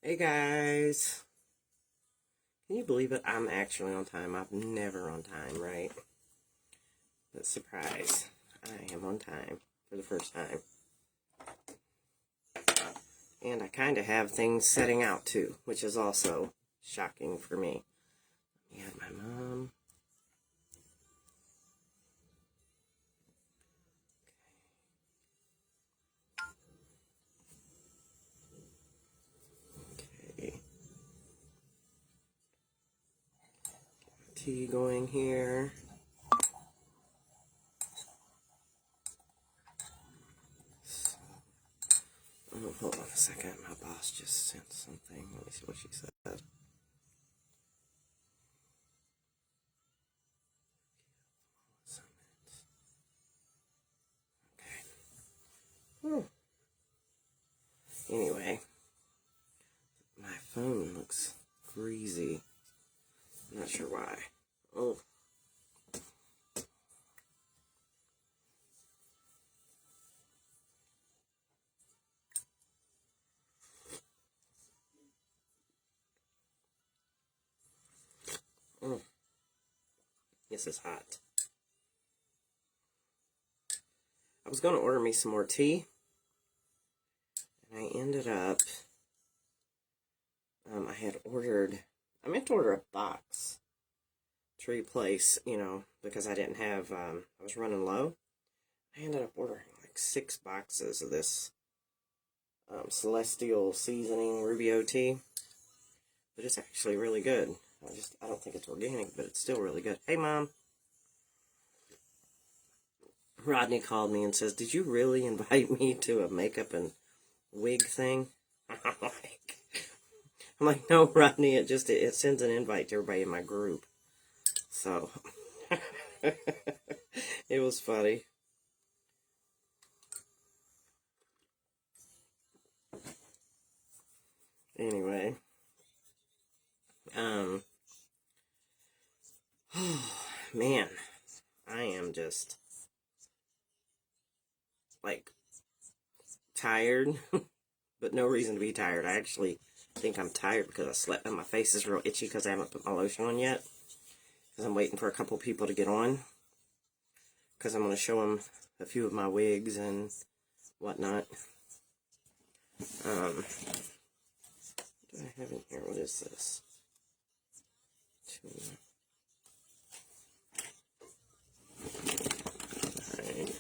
Hey guys, can you believe it? I'm actually on time. I'm never on time, right? But surprise, I am on time for the first time. And I kind of have things setting out too, which is also shocking for me. We had my mom. Okay. Tea going here. Oh, hold on a second. My boss just sent something. Let me see what she said. Okay. Anyway, my phone looks greasy. I'm not sure why. Oh. This is hot. I was going to order me some more tea, and I ended up, I meant to order a box to replace, because I didn't have, I was running low. I ended up ordering like 6 boxes of this Celestial Seasoning Rubio tea, but it's actually really good. I don't think it's organic, but it's still really good. Hey, Mom. Rodney called me and says, "Did you really invite me to a makeup and wig thing?" I'm like, "No, Rodney, it sends an invite to everybody in my group." So, it was funny. Anyway, man, I am just, like, tired, but no reason to be tired. I actually think I'm tired because I slept and my face is real itchy because I haven't put my lotion on yet. Because I'm waiting for a couple people to get on. Because I'm going to show them a few of my wigs and whatnot. What do I have in here? What is this? Alright.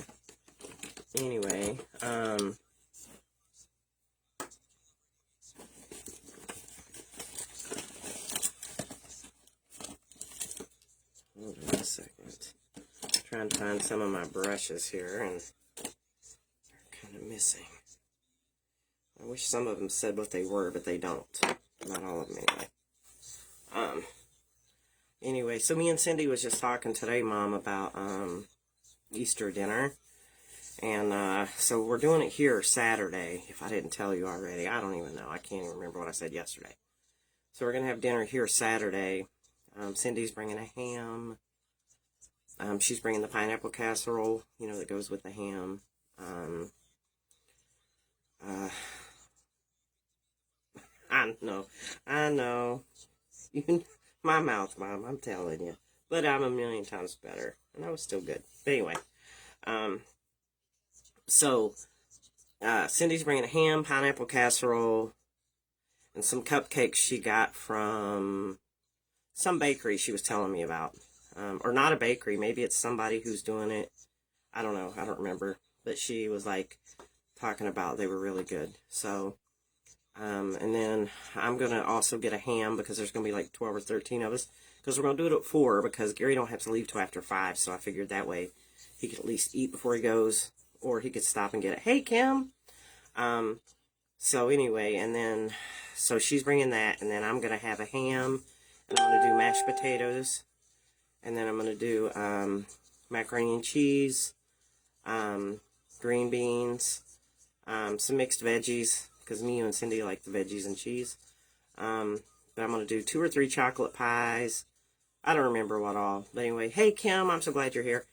Anyway, hold on a second. Trying to find some of my brushes here, and they're kind of missing. I wish some of them said what they were, but they don't. Not all of them, anyway. Anyway, so me and Cindy was just talking today, Mom, about, Easter dinner. And, so we're doing it here Saturday, if I didn't tell you already. I don't even know. I can't even remember what I said yesterday. So we're going to have dinner here Saturday. Cindy's bringing a ham. She's bringing the pineapple casserole, that goes with the ham. I know. My mouth, Mom, I'm telling you. But I'm a million times better. And I was still good. But anyway, so Cindy's bringing a ham, pineapple casserole, and some cupcakes she got from some bakery she was telling me about. Or not a bakery, maybe it's somebody who's doing it. I don't know, I don't remember. But she was like talking about they were really good. So, and then I'm going to also get a ham because there's going to be like 12 or 13 of us. Because we're going to do it at 4 because Gary don't have to leave till after 5. So I figured that way he could at least eat before he goes. Or he could stop and get it. Hey, Kim! So anyway, and then, so she's bringing that. And then I'm going to have a ham. And I'm going to do mashed potatoes. And then I'm going to do macaroni and cheese, green beans, some mixed veggies, because me, you, and Cindy like the veggies and cheese. But I'm going to do 2 or 3 chocolate pies. I don't remember what all. But anyway, hey, Kim, I'm so glad you're here.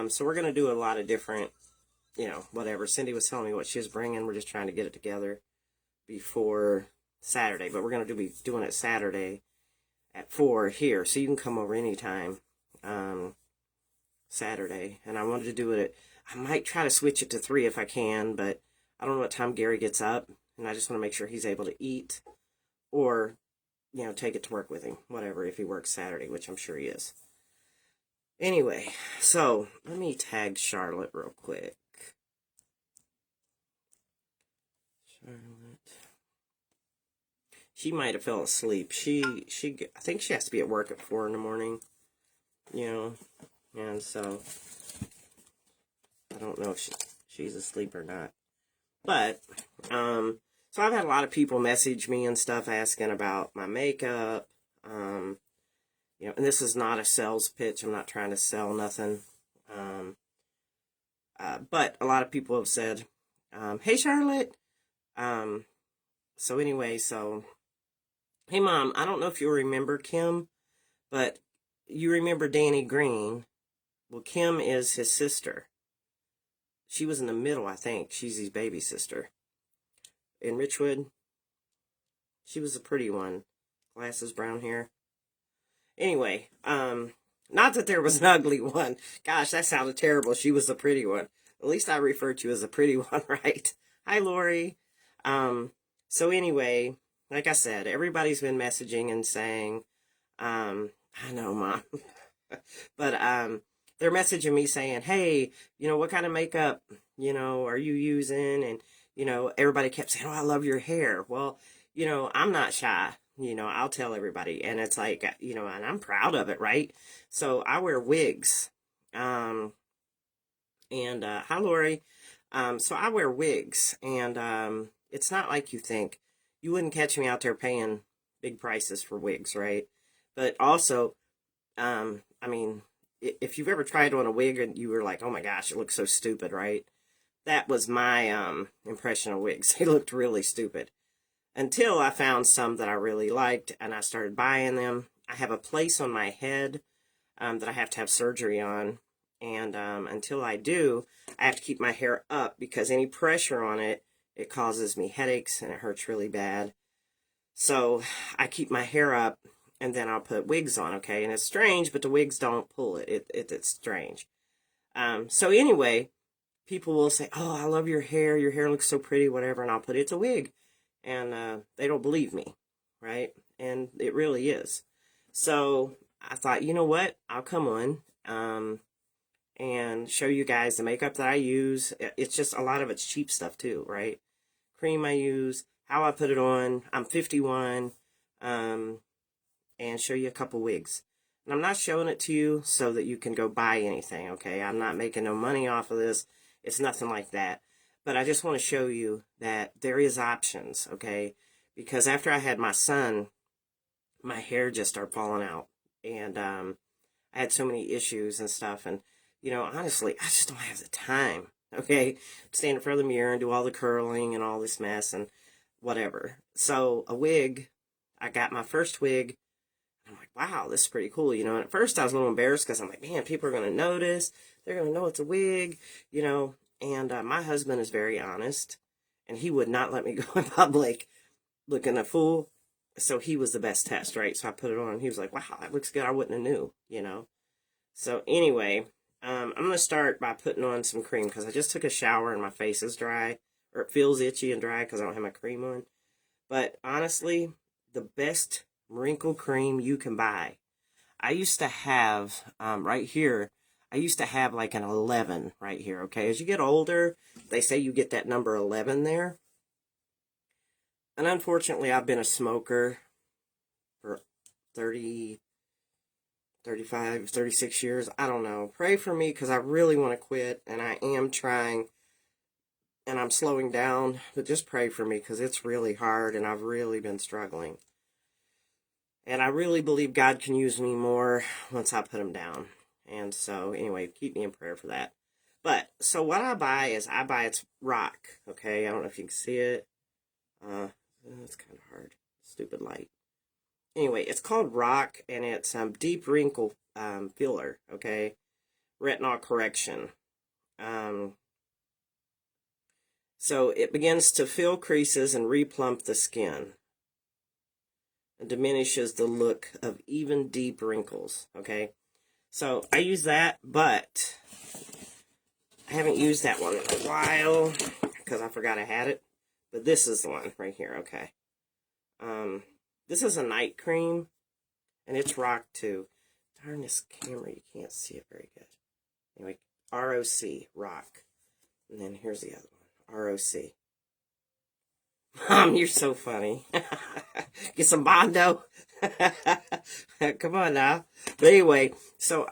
So we're going to do a lot of different, whatever. Cindy was telling me what she was bringing. We're just trying to get it together before Saturday, but we're going to be doing it Saturday at 4 here, so you can come over anytime Saturday. And I wanted to do it I might try to switch it to 3 if I can, but I don't know what time Gary gets up, and I just want to make sure he's able to eat or, take it to work with him, whatever, if he works Saturday, which I'm sure he is. Anyway, so let me tag Charlotte real quick. Charlotte. She might have fell asleep. I think she has to be at work at 4 in the morning, and so I don't know if she's asleep or not. But, so I've had a lot of people message me and stuff asking about my makeup, and this is not a sales pitch. I'm not trying to sell nothing. But a lot of people have said, hey, Charlotte. So anyway, hey, Mom, I don't know if you remember Kim, but you remember Danny Green. Well, Kim is his sister. She was in the middle, I think. She's his baby sister. In Richwood. She was a pretty one. Glasses, brown hair. Anyway, not that there was an ugly one. Gosh, that sounded terrible. She was a pretty one. At least I referred to you as a pretty one, right? Hi, Lori. So anyway, like I said, everybody's been messaging and saying, I know, Mom. But, they're messaging me saying, hey, what kind of makeup, are you using? And, everybody kept saying, oh, I love your hair. Well, I'm not shy. I'll tell everybody. And it's like, and I'm proud of it, right? So I wear wigs. Hi, Lori. So I wear wigs. And it's not like you think. You wouldn't catch me out there paying big prices for wigs, right? But also, if you've ever tried on a wig and you were like, oh my gosh, it looks so stupid, right? That was my impression of wigs. They looked really stupid. Until I found some that I really liked and I started buying them. I have a place on my head that I have to have surgery on. And until I do, I have to keep my hair up because any pressure on it, it causes me headaches and it hurts really bad. So I keep my hair up. And then I'll put wigs on, okay? And it's strange, but the wigs don't pull it. It's strange. So anyway, people will say, oh, I love your hair. Your hair looks so pretty, whatever. And I'll put it's a wig. And they don't believe me, right? And it really is. So I thought, you know what? I'll come on and show you guys the makeup that I use. It's just a lot of it's cheap stuff too, right? Cream I use, how I put it on. I'm 51. And show you a couple wigs. And I'm not showing it to you so that you can go buy anything, okay? I'm not making no money off of this. It's nothing like that. But I just want to show you that there is options, okay? Because after I had my son, my hair just started falling out. And I had so many issues and stuff. And, honestly, I just don't have the time, okay? Stand in front of the mirror and do all the curling and all this mess and whatever. So a wig, I got my first wig. I'm like, wow, this is pretty cool, And at first I was a little embarrassed because I'm like, man, people are going to notice. They're going to know it's a wig, And my husband is very honest. And he would not let me go in public looking a fool. So he was the best test, right? So I put it on and he was like, wow, that looks good. I wouldn't have knew, So anyway, I'm going to start by putting on some cream because I just took a shower and my face is dry. Or it feels itchy and dry because I don't have my cream on. But honestly, the best wrinkle cream you can buy. I used to have, right here, I used to have like an 11 right here, okay? As you get older, they say you get that number 11 there. And unfortunately, I've been a smoker for 30, 35, 36 years. I don't know. Pray for me because I really want to quit, and I am trying, and I'm slowing down. But just pray for me because it's really hard, and I've really been struggling. And I really believe God can use me more once I put him down. And so, anyway, keep me in prayer for that. But, so what I buy it's rock, okay? I don't know if you can see it. It's kind of hard. Stupid light. Anyway, it's called rock, and it's deep wrinkle filler, okay? Retinol correction. So it begins to fill creases and replump the skin. and diminishes the look of even deep wrinkles, okay? So I use that, but I haven't used that one in a while because I forgot I had it. But this is the one right here, okay? This is a night cream, and it's ROC too. Darn this camera, you can't see it very good. Anyway, ROC, ROC. And then here's the other one, ROC. Mom, you're so funny. Get some Bondo. Come on now. But anyway, so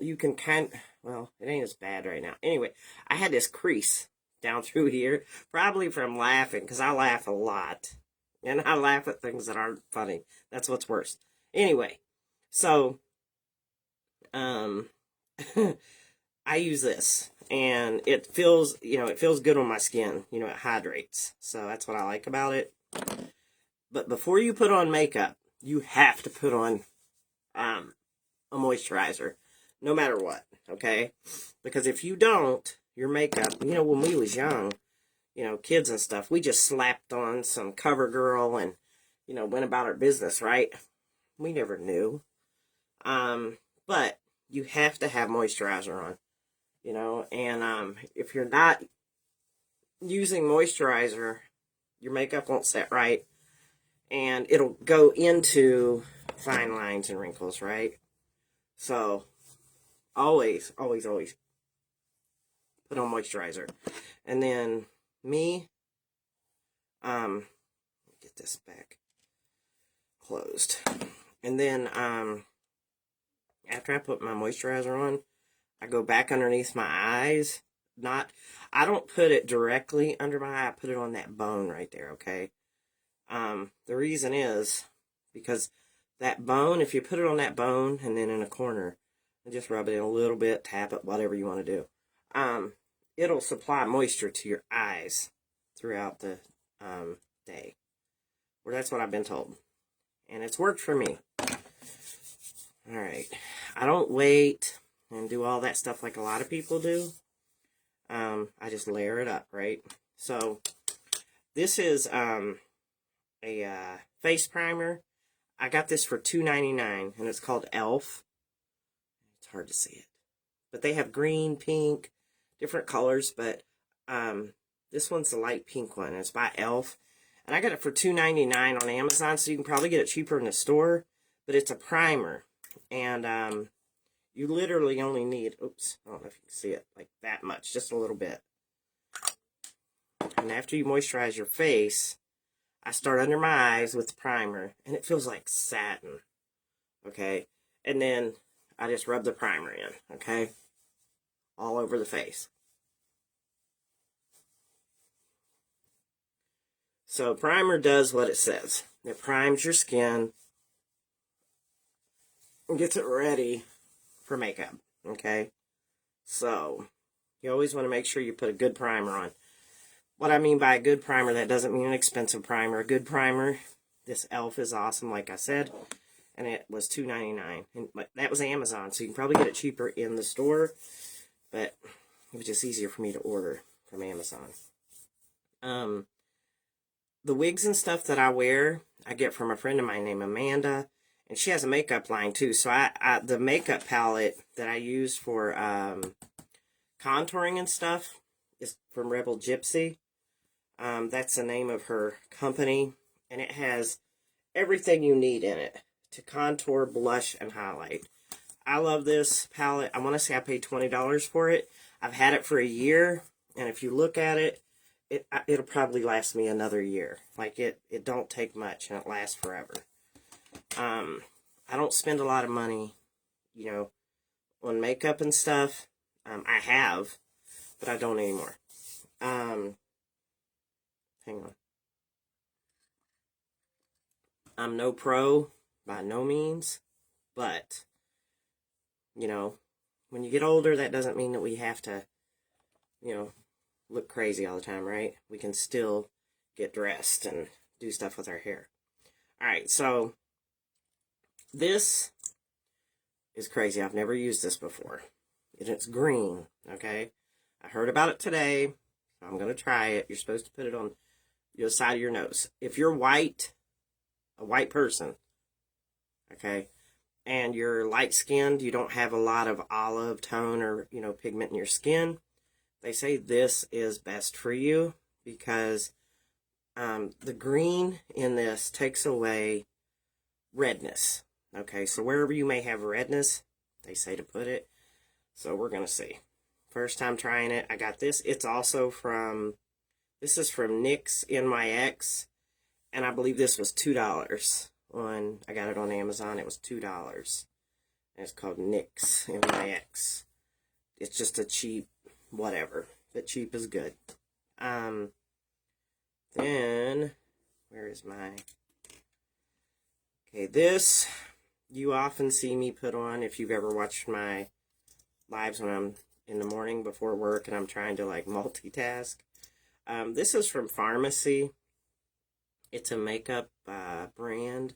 you can well, it ain't as bad right now. Anyway, I had this crease down through here, probably from laughing, because I laugh a lot. And I laugh at things that aren't funny. That's what's worse. Anyway, so, I use this, and it feels good on my skin. It hydrates. So that's what I like about it. But before you put on makeup, you have to put on a moisturizer, no matter what, okay? Because if you don't, your makeup, when we was young, kids and stuff, we just slapped on some CoverGirl and, went about our business, right? We never knew. But you have to have moisturizer on, and if you're not using moisturizer, your makeup won't set right, and it'll go into fine lines and wrinkles, right? So, always, always, always put on moisturizer. And then get this back closed. And then, after I put my moisturizer on, I go back underneath my eyes. I don't put it directly under my eye. I put it on that bone right there, okay? The reason is because that bone, if you put it on that bone and then in a corner, and just rub it in a little bit, tap it, whatever you want to do, it'll supply moisture to your eyes throughout the day. Well, that's what I've been told. And it's worked for me. Alright. I don't wait and do all that stuff like a lot of people do. I just layer it up, right? So, this is a face primer. I got this for $2.99, and it's called e.l.f. It's hard to see it. But they have green, pink, different colors, but this one's the light pink one. It's by e.l.f. And I got it for $2.99 on Amazon, so you can probably get it cheaper in the store. But it's a primer. And you literally only need, oops, I don't know if you can see it, like that much, just a little bit. And after you moisturize your face, I start under my eyes with the primer, and it feels like satin, okay? And then I just rub the primer in, okay? All over the face. So primer does what it says. It primes your skin and gets it ready for makeup, okay? So you always want to make sure you put a good primer on. What I mean by a good primer, that doesn't mean an expensive primer. A good primer, this e.l.f. is awesome, like I said, and it was $2.99. And that was Amazon, so you can probably get it cheaper in the store, but it was just easier for me to order from Amazon. The wigs and stuff that I wear, I get from a friend of mine named Amanda, and she has a makeup line too. So the makeup palette that I use for contouring and stuff is from Rebel Gypsy. That's the name of her company, and it has everything you need in it to contour, blush, and highlight. I love this palette. I want to say I paid $20 for it. I've had it for a year, and if you look at it, it'll probably last me another year. Like, it don't take much, and it lasts forever. I don't spend a lot of money, on makeup and stuff. I have, but I don't anymore. Hang on. I'm no pro, by no means, but, when you get older, that doesn't mean that we have to, look crazy all the time, right? We can still get dressed and do stuff with our hair. Alright, so this is crazy. I've never used this before. And it's green, okay? I heard about it today. I'm going to try it. You're supposed to put it on the side of your nose. If you're white, a white person, okay, and you're light skinned, you don't have a lot of olive tone or, you know, pigment in your skin, they say this is best for you because the green in this takes away redness. Okay, so wherever you may have redness, they say to put it. So we're going to see. First time trying it, I got this. It's also from, this is from NYX NYX, and I believe this was $2. When I got it on Amazon, it was $2. And it's called NYX NYX. It's just a cheap whatever. But cheap is good. Then, where is my... Okay, this you often see me put on if you've ever watched my lives when I'm in the morning before work and I'm trying to like multitask. This is from Pharmacy. It's a makeup brand.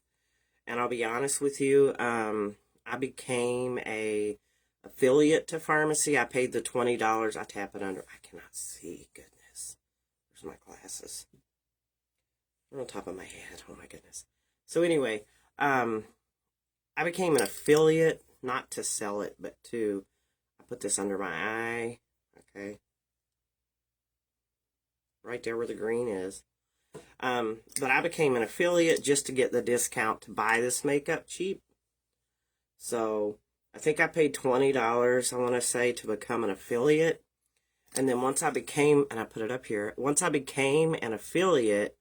And I'll be honest with you, I became a affiliate to Pharmacy. I paid the $20. I tap it under. I cannot see. Goodness. Where's my glasses? They're on top of my head. Oh my goodness. So anyway, I became an affiliate, not to sell it, but to, I put this under my eye, okay, right there where the green is, but I became an affiliate just to get the discount to buy this makeup cheap, so I think I paid $20, I want to say, to become an affiliate, and then once I became, and I put it up here, once I became an affiliate,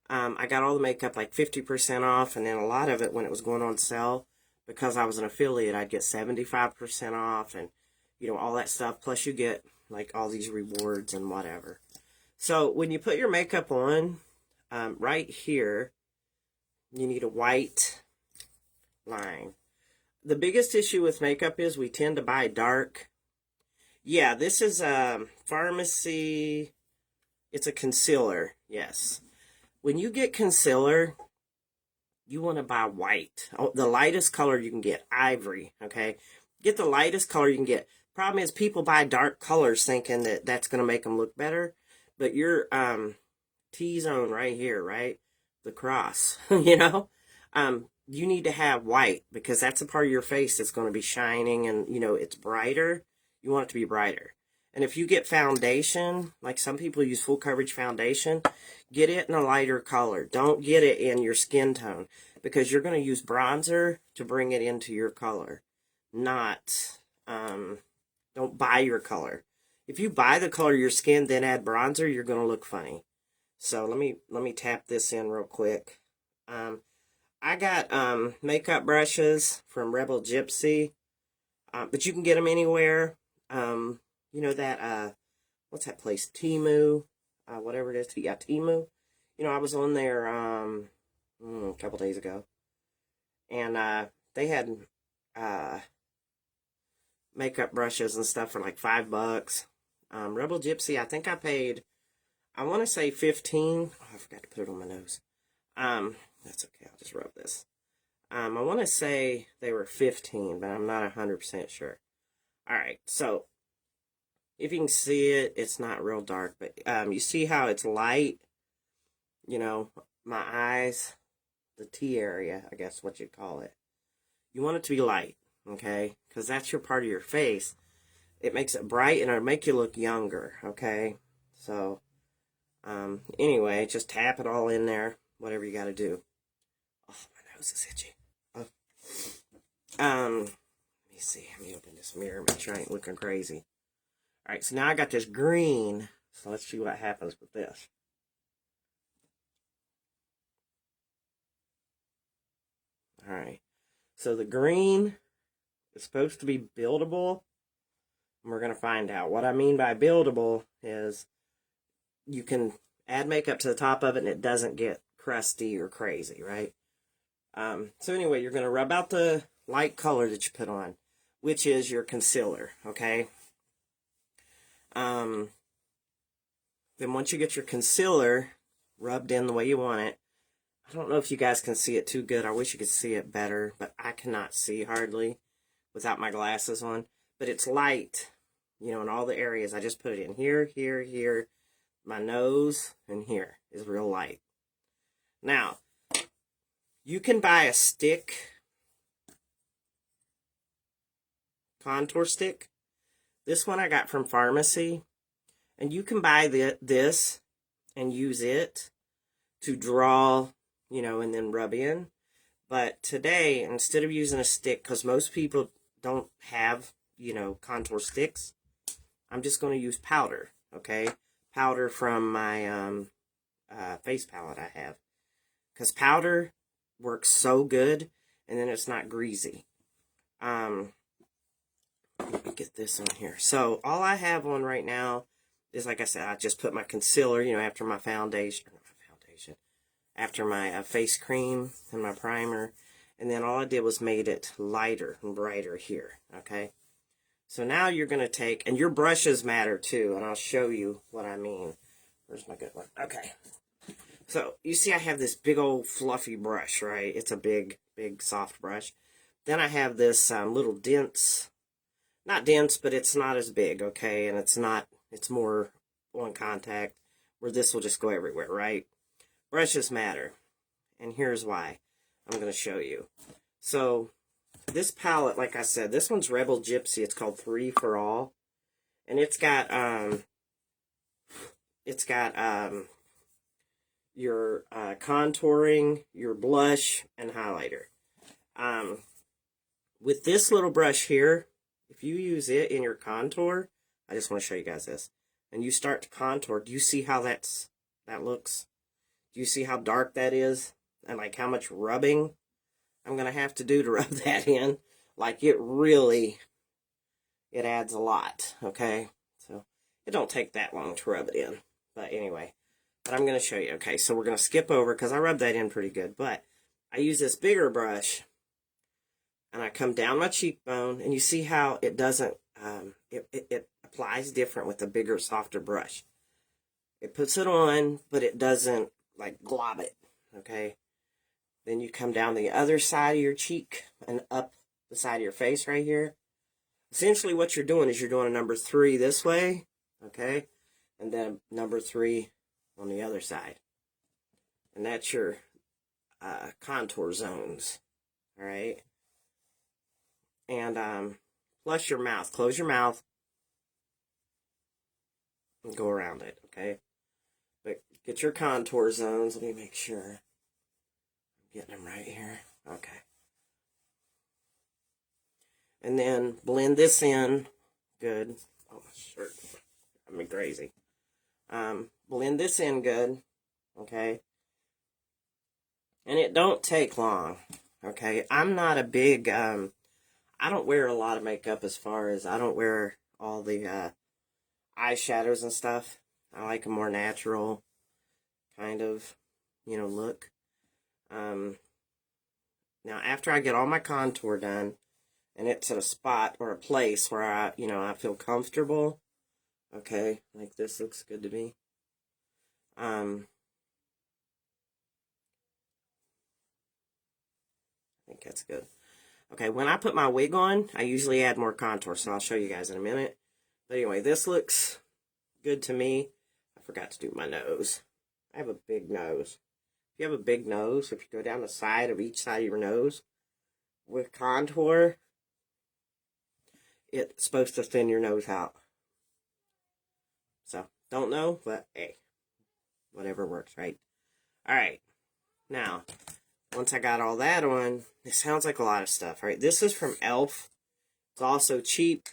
I got all the makeup like 50% off, and then a lot of it when it was going on sale, because I was an affiliate, I'd get 75% off, and, you know, all that stuff, plus you get, like, all these rewards and whatever. So, when you put your makeup on, right here, you need a white line. The biggest issue with makeup is we tend to buy dark. Yeah, this is Pharmacy, it's a concealer, yes. When you get concealer, you want to buy white. Oh, the lightest color you can get, ivory, okay? Get the lightest color you can get. Problem is people buy dark colors thinking that that's going to make them look better. But your T-zone right here, right? The cross, you know? You need to have white because that's a part of your face that's going to be shining and, you know, it's brighter. You want it to be brighter. And if you get foundation, like some people use full coverage foundation, get it in a lighter color. Don't get it in your skin tone because you're going to use bronzer to bring it into your color. Not, don't buy your color. If you buy the color of your skin, then add bronzer, you're going to look funny. So let me tap this in real quick. I got makeup brushes from Rebel Gypsy, but you can get them anywhere. You know that, what's that place? Temu, whatever it is. Yeah, Temu. You know, I was on there a couple days ago. And they had makeup brushes and stuff for like $5. Rebel Gypsy, I think I paid, I want to say 15. Oh, I forgot to put it on my nose. That's okay. I'll just rub this. I want to say they were 15, but I'm not 100% sure. All right, so if you can see it, it's not real dark, but you see how it's light? You know, my eyes, the T area, I guess what you'd call it. You want it to be light, okay? Because that's your part of your face. It makes it bright and it'll make you look younger, okay? So, anyway, just tap it all in there, whatever you got to do. Oh, my nose is itchy. Oh. Let me see. Let me open this mirror, make sure I ain't looking crazy. Alright, so now I got this green. So let's see what happens with this. Alright. So the green is supposed to be buildable. And we're going to find out. What I mean by buildable is you can add makeup to the top of it and it doesn't get crusty or crazy, right? So anyway, you're going to rub out the light color that you put on, which is your concealer, okay? Then once you get your concealer rubbed in the way you want it, I don't know if you guys can see it too good. I wish you could see it better, but I cannot see hardly without my glasses on. But it's light, you know, in all the areas. I just put it in here, here, here. My nose and here is real light. Now, You can buy a stick, contour stick. This one I got from pharmacy. And you can buy this and use it to draw, and then rub in. But today, instead of using a stick, because most people don't have, contour sticks, I'm just going to use powder, okay? Powder from my face palette I have. Because powder works so good, and then it's not greasy. Let me get this on here. So, all I have on right now is, like I said, I just put my concealer, after my after my face cream and my primer. And then all I did was made it lighter and brighter here, okay? So now you're going to take, and your brushes matter too, and I'll show you what I mean. Where's my good one? Okay. So you see I have this big old fluffy brush, right? It's a big, big soft brush. Then I have this little dense, not dense, but it's not as big, okay? And it's more on contact, where this will just go everywhere, right? Brushes matter, and here's why. I'm going to show you. So this palette, like I said, this one's Rebel Gypsy. It's called 3 for All, and it's got your contouring, your blush, and highlighter. With this little brush here, if you use it in your contour, I just want to show you guys this, and you start to contour, do you see how that looks? Do you see how dark that is? And like how much rubbing I'm going to have to do to rub that in? Like it adds a lot, okay? So it don't take that long to rub it in. But anyway, but I'm going to show you. Okay, so we're going to skip over because I rubbed that in pretty good. But I use this bigger brush and I come down my cheekbone, and you see how it doesn't, it applies different with the bigger, softer brush. It puts it on, but it doesn't like glob it, okay? Then you come down the other side of your cheek and up the side of your face right here. Essentially what you're doing is you're doing a number 3 this way, okay? And then number 3 on the other side. And that's your contour zones, all right? And plus your mouth. Close your mouth and go around it, okay? But get your contour zones. Let me make sure I'm getting them right here. Okay. And then blend this in. Good. Oh, my shirt. Got me crazy. Blend this in good. Okay. And it don't take long. Okay. I'm not a big, I don't wear a lot of makeup, as far as I don't wear all the eyeshadows and stuff. I like a more natural kind of, look. Now after I get all my contour done, and it's at a spot or a place where I feel comfortable, okay, like this looks good to me. I think that's good. Okay, when I put my wig on, I usually add more contour, so I'll show you guys in a minute. But anyway, this looks good to me. I forgot to do my nose. I have a big nose. If you have a big nose, if you go down the side of each side of your nose with contour, it's supposed to thin your nose out. So, don't know, but hey, whatever works, right? Alright, now, once I got all that on, it sounds like a lot of stuff, right? This is from e.l.f. It's also cheap.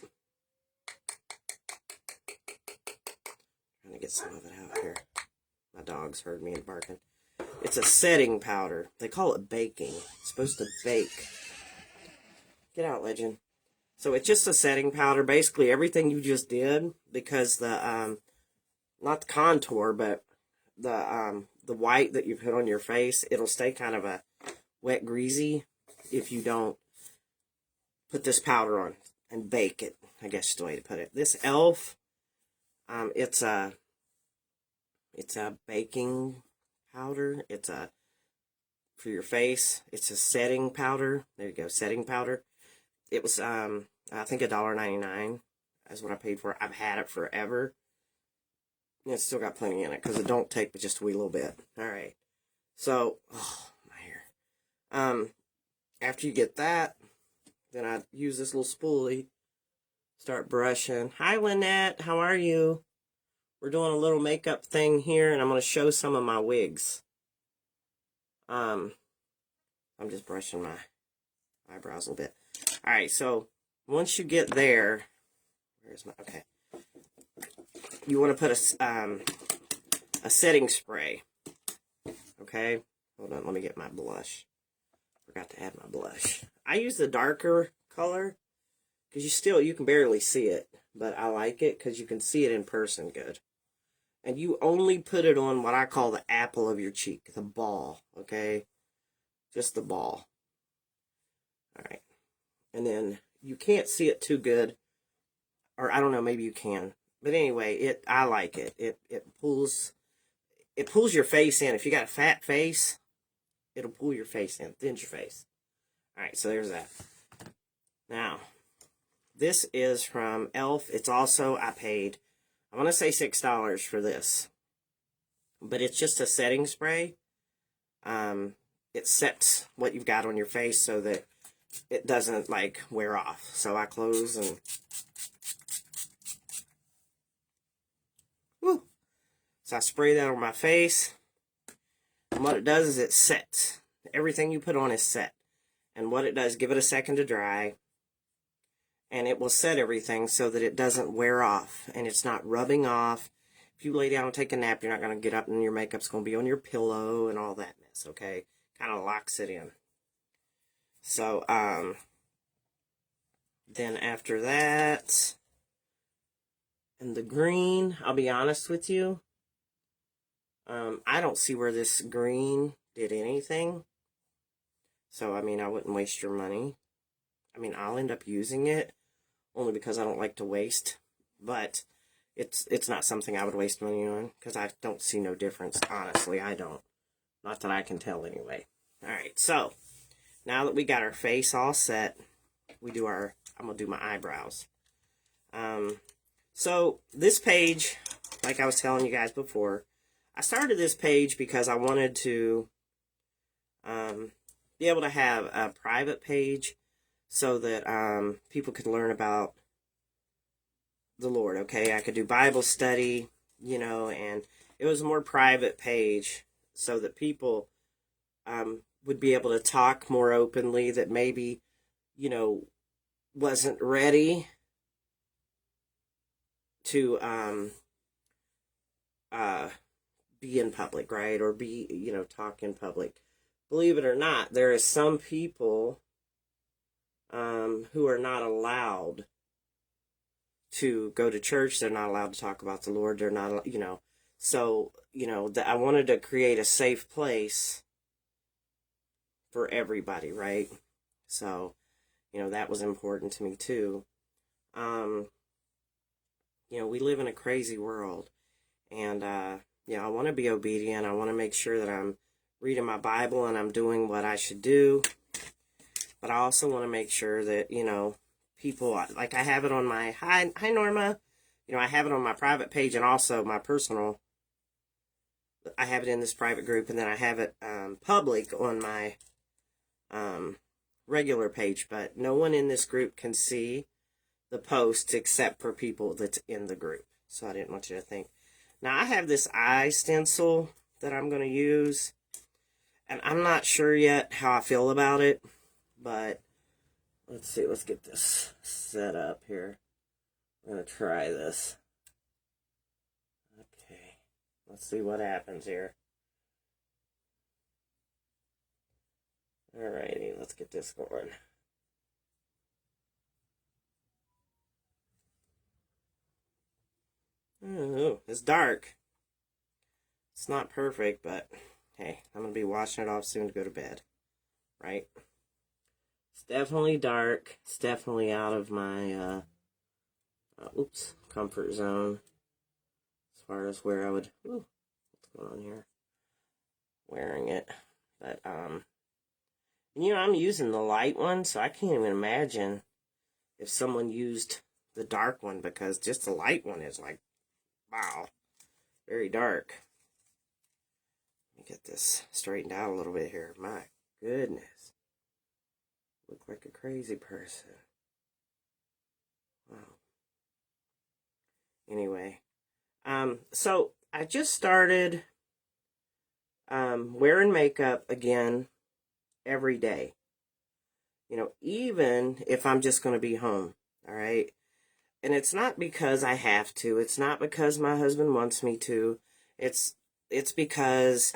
Trying to get some of it out here. My dogs heard me barking. It's a setting powder. They call it baking. It's supposed to bake. Get out, Legend. So it's just a setting powder. Basically everything you just did, because the not the contour, but the white that you put on your face, it'll stay kind of a wet, greasy if you don't put this powder on and bake it. I guess is the way to put it. This e.l.f. It's a baking powder. It's for your face. It's a setting powder. There you go, setting powder. It was I think $1.99 is what I paid for it. I've had it forever. And it's still got plenty in it because it don't take but just a wee little bit. All right. So, oh, my hair. After you get that, then I use this little spoolie, start brushing. Hi, Lynette. How are you? We're doing a little makeup thing here, and I'm going to show some of my wigs. I'm just brushing my eyebrows a little bit. All right, so once you get there, where's my, okay. You want to put a setting spray. Okay, hold on, let me get my blush. Forgot to add my blush. I use the darker color because you can barely see it, but I like it because you can see it in person good. And you only put it on what I call the apple of your cheek, the ball, okay? Just the ball. All right. And then you can't see it too good, or I don't know, maybe you can. But anyway, I like it. It pulls your face in. If you got a fat face, it'll pull your face in, thins your face. All right, so there's that. Now, this is from e.l.f. It's also, I want to say $6 for this. But it's just a setting spray. It sets what you've got on your face so that it doesn't, like, wear off. So I close and... Woo! So I spray that on my face. And what it does is it sets. Everything you put on is set. And what it does, give it a second to dry. And it will set everything so that it doesn't wear off. And it's not rubbing off. If you lay down and take a nap, you're not going to get up and your makeup's going to be on your pillow and all that mess, okay? Kind of locks it in. So, then after that, and the green, I'll be honest with you, I don't see where this green did anything. So, I mean, I wouldn't waste your money. I mean, I'll end up using it only because I don't like to waste. But it's not something I would waste money on because I don't see no difference. Honestly, I don't. Not that I can tell anyway. All right, so now that we got our face all set, I'm going to do my eyebrows. So this page, like I was telling you guys before, I started this page because I wanted to be able to have a private page so that people could learn about the Lord, okay? I could do Bible study, and it was a more private page so that people would be able to talk more openly that maybe, wasn't ready to be in public, right? Or be, talk in public. Believe it or not, there is some people who are not allowed to go to church. They're not allowed to talk about the Lord. They're not, So, I wanted to create a safe place for everybody, right? So, that was important to me too. We live in a crazy world. And, I want to be obedient. I want to make sure that I'm reading my Bible and I'm doing what I should do. But I also want to make sure that, people, like I have it on my, hi Norma, I have it on my private page and also my personal, I have it in this private group, and then I have it public on my regular page, but no one in this group can see the posts except for people that's in the group. So I didn't want you to think. Now I have this eye stencil that I'm going to use, and I'm not sure yet how I feel about it, but let's see, let's get this set up here. I'm going to try this. Okay, let's see what happens here. Alrighty, let's get this going. Oh, it's dark. It's not perfect, but hey, I'm going to be washing it off soon to go to bed. Right? It's definitely dark. It's definitely out of my, comfort zone. As far as where I would, what's going on here? Wearing it. But, I'm using the light one, so I can't even imagine if someone used the dark one, because just the light one is like, wow, very dark. Let me get this straightened out a little bit here. My goodness. Look like a crazy person. Wow. Anyway, so I just started wearing makeup again every day. You know, even if I'm just going to be home, all right? And it's not because I have to. It's not because my husband wants me to. It's because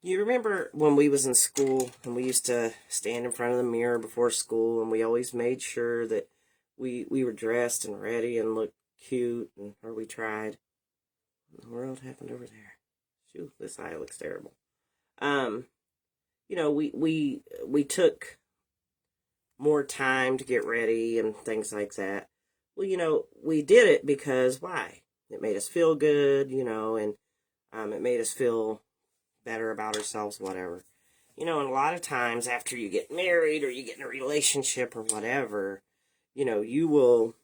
you remember when we was in school and we used to stand in front of the mirror before school and we always made sure that we were dressed and ready and looked cute, and or we tried. What in the world happened over there? Shoot, this eye looks terrible. You know, we took more time to get ready and things like that. Well, you know, we did it because why? It made us feel good, you know, and it made us feel better about ourselves, whatever. You know, and a lot of times after you get married or you get in a relationship or whatever, you know, you will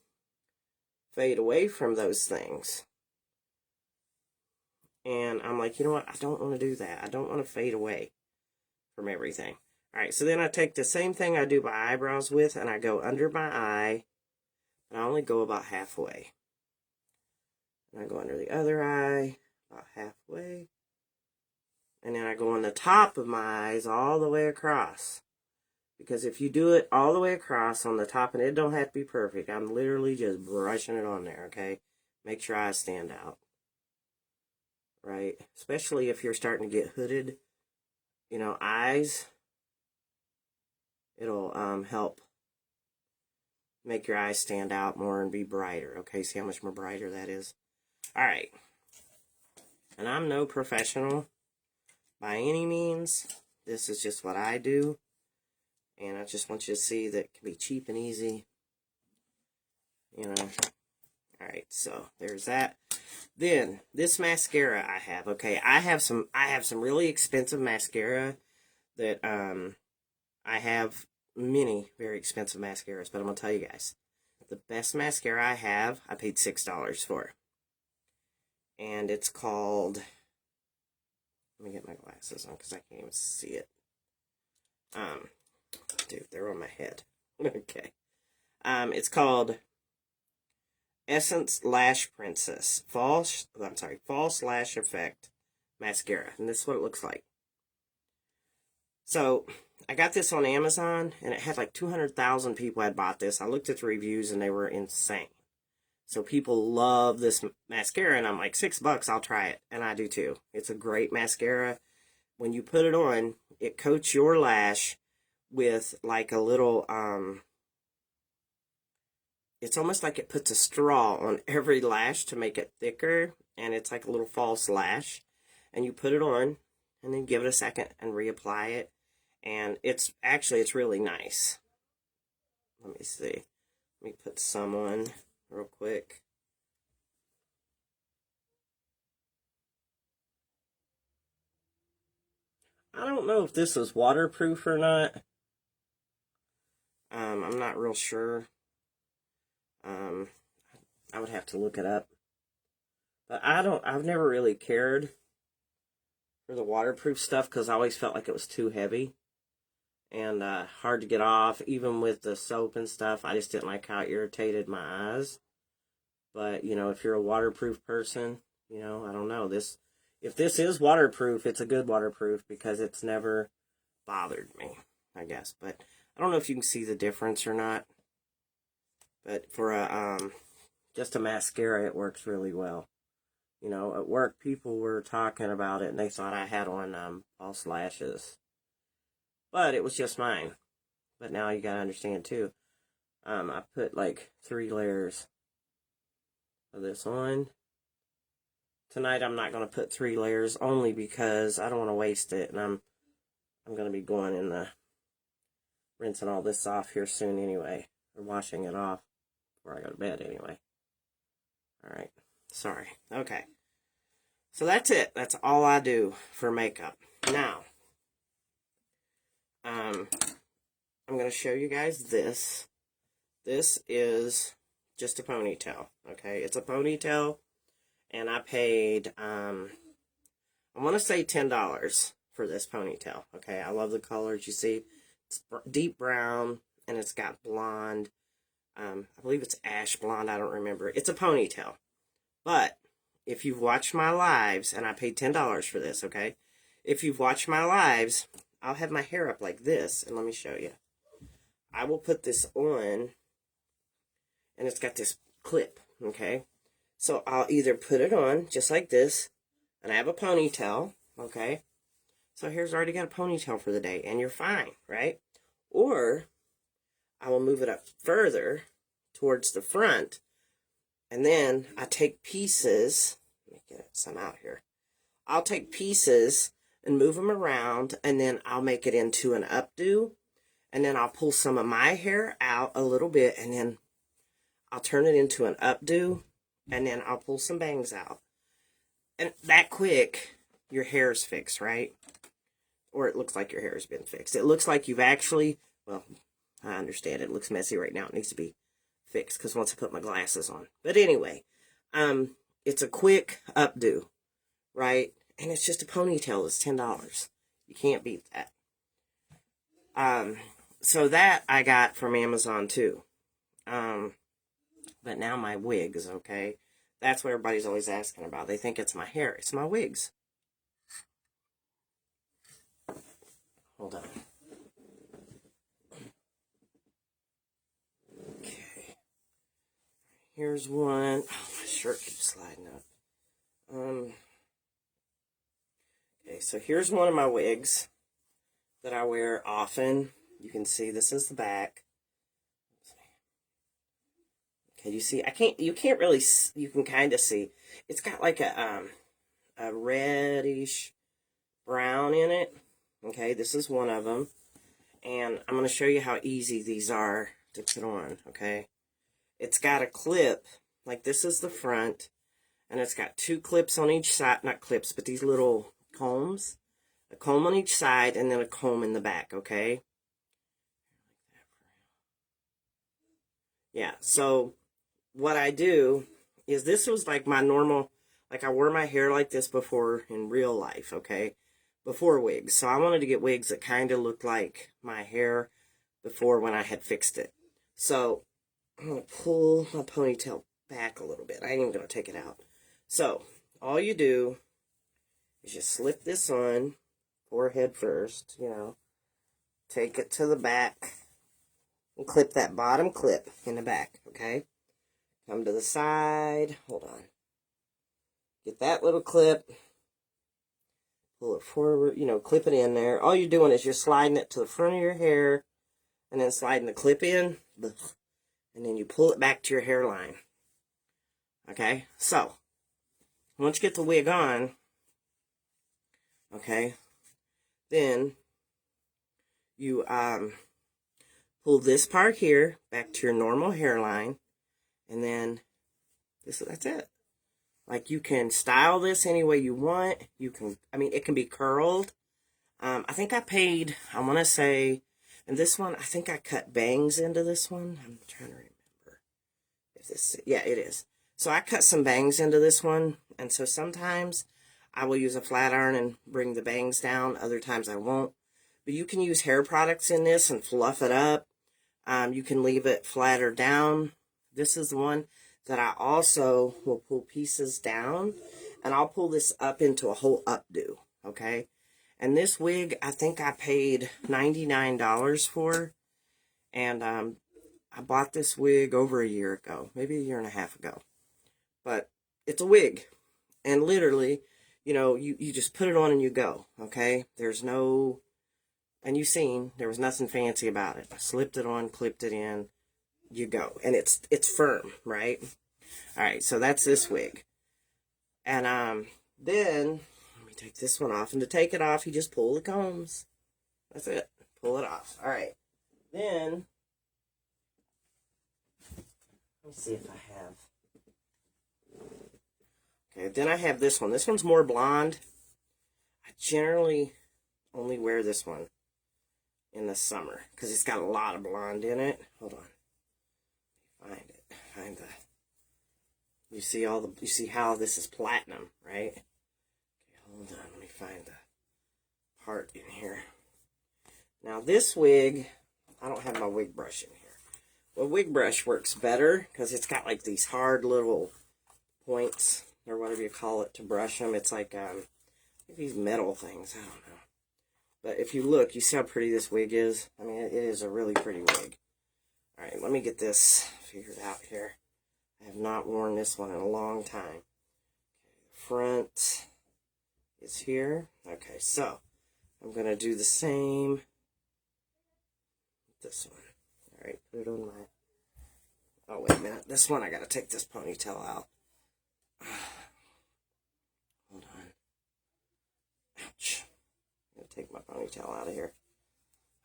fade away from those things. And I'm like, you know what? I don't want to do that. I don't want to fade away from everything. All right, so then I take the same thing I do my eyebrows with and I go under my eye, and I only go about halfway. And I go under the other eye, about halfway. And then I go on the top of my eyes all the way across. Because if you do it all the way across on the top, and it don't have to be perfect, I'm literally just brushing it on there, okay? Make your eyes stand out. Right? Especially if you're starting to get hooded, you know, eyes. It'll help make your eyes stand out more and be brighter. Okay, see how much more brighter that is? All right. And I'm no professional by any means. This is just what I do. And I just want you to see that it can be cheap and easy. You know. All right, so there's that. Then this mascara I have. Okay, I have some really expensive mascara that I have many very expensive mascaras, but I'm gonna tell you guys, the best mascara I have, I paid $6 for, and it's called. Let me get my glasses on because I can't even see it. Dude, they're on my head. Okay. It's called Essence Lash Princess False Lash Effect Mascara, and this is what it looks like. So I got this on Amazon, and it had like 200,000 people had bought this. I looked at the reviews, and they were insane. So people love this mascara, and I'm like, $6, I'll try it, and I do too. It's a great mascara. When you put it on, it coats your lash with like a little it's almost like it puts a straw on every lash to make it thicker, and it's like a little false lash. And you put it on, and then give it a second and reapply it, and it's really nice. Let me see. Let me put some on real quick. I don't know if this is waterproof or not. I'm not real sure. I would have to look it up. But I've never really cared for the waterproof stuff because I always felt like it was too heavy and hard to get off. Even with the soap and stuff, I just didn't like how it irritated my eyes. But, you know, if you're a waterproof person, you know, I don't know. If this is waterproof, it's a good waterproof because it's never bothered me, I guess. But I don't know if you can see the difference or not. But for just a mascara, it works really well. You know, at work, people were talking about it, and they thought I had on false lashes. But it was just mine. But now you gotta understand, too. I put, like, 3 layers of this on. Tonight, I'm not gonna put 3 layers, only because I don't want to waste it, and I'm gonna be going in the rinsing all this off here soon anyway, or washing it off before I go to bed anyway. Alright, sorry. Okay. So that's it. That's all I do for makeup. Now, I'm going to show you guys this. This is just a ponytail, okay? It's a ponytail, and I paid, I want to say $10 for this ponytail, okay? I love the colors. You see, It's deep brown, and it's got blonde. I believe it's ash blonde. I don't remember. It's a ponytail. But if you've watched my lives, and I paid $10 for this, okay? If you've watched my lives, I'll have my hair up like this, and let me show you. I will put this on, and it's got this clip, okay? So I'll either put it on just like this, and I have a ponytail, okay? So hair's already got a ponytail for the day, and you're fine, right? Or I will move it up further towards the front, and then I take pieces. Let me get some out here. I'll take pieces and move them around, and then I'll make it into an updo, and then I'll pull some of my hair out a little bit, and then I'll turn it into an updo, and then I'll pull some bangs out. And that quick, your hair's fixed, right? Or it looks like your hair has been fixed. It looks like you've actually, well, I understand it looks messy right now. It needs to be fixed because once I put my glasses on. But anyway, it's a quick updo, right? And it's just a ponytail. It's $10. You can't beat that. So that I got from Amazon too. But now my wigs, okay? That's what everybody's always asking about. They think it's my hair. It's my wigs. Hold on. Okay. Here's one. Oh, my shirt keeps sliding up. Okay, so here's one of my wigs that I wear often. You can see this is the back. Okay, you can't really, you can kind of see. It's got like a reddish brown in it. Okay, this is one of them. And I'm going to show you how easy these are to put on, okay? It's got a clip, like this is the front, and it's got two clips on each side, not clips, but these little combs. A comb on each side, and then a comb in the back, okay? Yeah, so what I do is this was like my normal, like I wore my hair like this before in real life, okay? Before wigs. So I wanted to get wigs that kind of looked like my hair before when I had fixed it. So I'm going to pull my ponytail back a little bit. I ain't even going to take it out. So all you do is you slip this on, forehead first, you know. Take it to the back and clip that bottom clip in the back, okay? Come to the side. Hold on. Get that little clip. Pull it forward, you know, clip it in there. All you're doing is you're sliding it to the front of your hair and then sliding the clip in. And then you pull it back to your hairline. Okay? So, once you get the wig on, okay, then you pull this part here back to your normal hairline. And then that's it. Like, you can style this any way you want. You can, I mean, it can be curled. I think I paid, I want to say, and this one, I think I cut bangs into this one. I'm trying to remember if this, yeah, it is. So I cut some bangs into this one. And so sometimes I will use a flat iron and bring the bangs down. Other times I won't. But you can use hair products in this and fluff it up. You can leave it flatter down. This is the one that I also will pull pieces down, and I'll pull this up into a whole updo, okay? And this wig, I think I paid $99 for, and I bought this wig over a year ago, maybe a year and a half ago. But it's a wig, and literally, you know, you just put it on and you go, okay? There's no, and you've seen, there was nothing fancy about it. I slipped it on, clipped it in, you go. And it's firm, right? All right, so that's this wig. And then let me take this one off. And to take it off, you just pull the combs. That's it. Pull it off. All right. Then let me see if I have. Okay, then I have this one. This one's more blonde. I generally only wear this one in the summer because it's got a lot of blonde in it. Hold on. Find it. Find the. You see how this is platinum, right? Okay, hold on. Let me find the part in here. Now this wig, I don't have my wig brush in here. Well, wig brush works better because it's got like these hard little points or whatever you call it to brush them. It's like these metal things. I don't know. But if you look, you see how pretty this wig is? I mean, it is a really pretty wig. Alright, let me get this figured out here. I have not worn this one in a long time. Okay, the front is here. Okay, so I'm going to do the same with this one. Alright, put it on my... Oh, wait a minute. This one, I got to take this ponytail out. Hold on. Ouch. I'm going to take my ponytail out of here.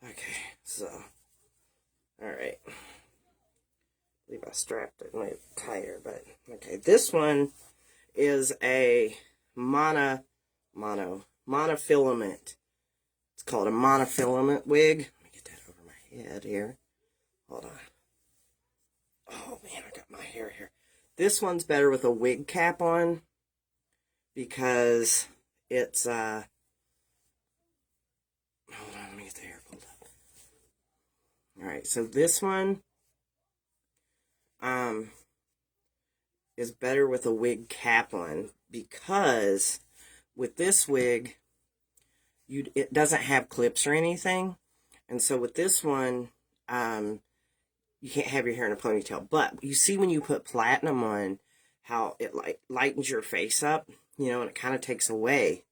Okay, so... Alright. I believe I strapped it maybe tighter, but... Okay, this one is a monofilament. It's called a monofilament wig. Let me get that over my head here. Hold on. Oh, man, I got my hair here. This one's better with a wig cap on because it's, hold on, let me get the hair pulled up. Alright, so this one, is better with a wig cap on because with this wig, it doesn't have clips or anything. And so with this one, you can't have your hair in a ponytail. But you see when you put platinum on, how it like lightens your face up, you know, and it kind of takes away.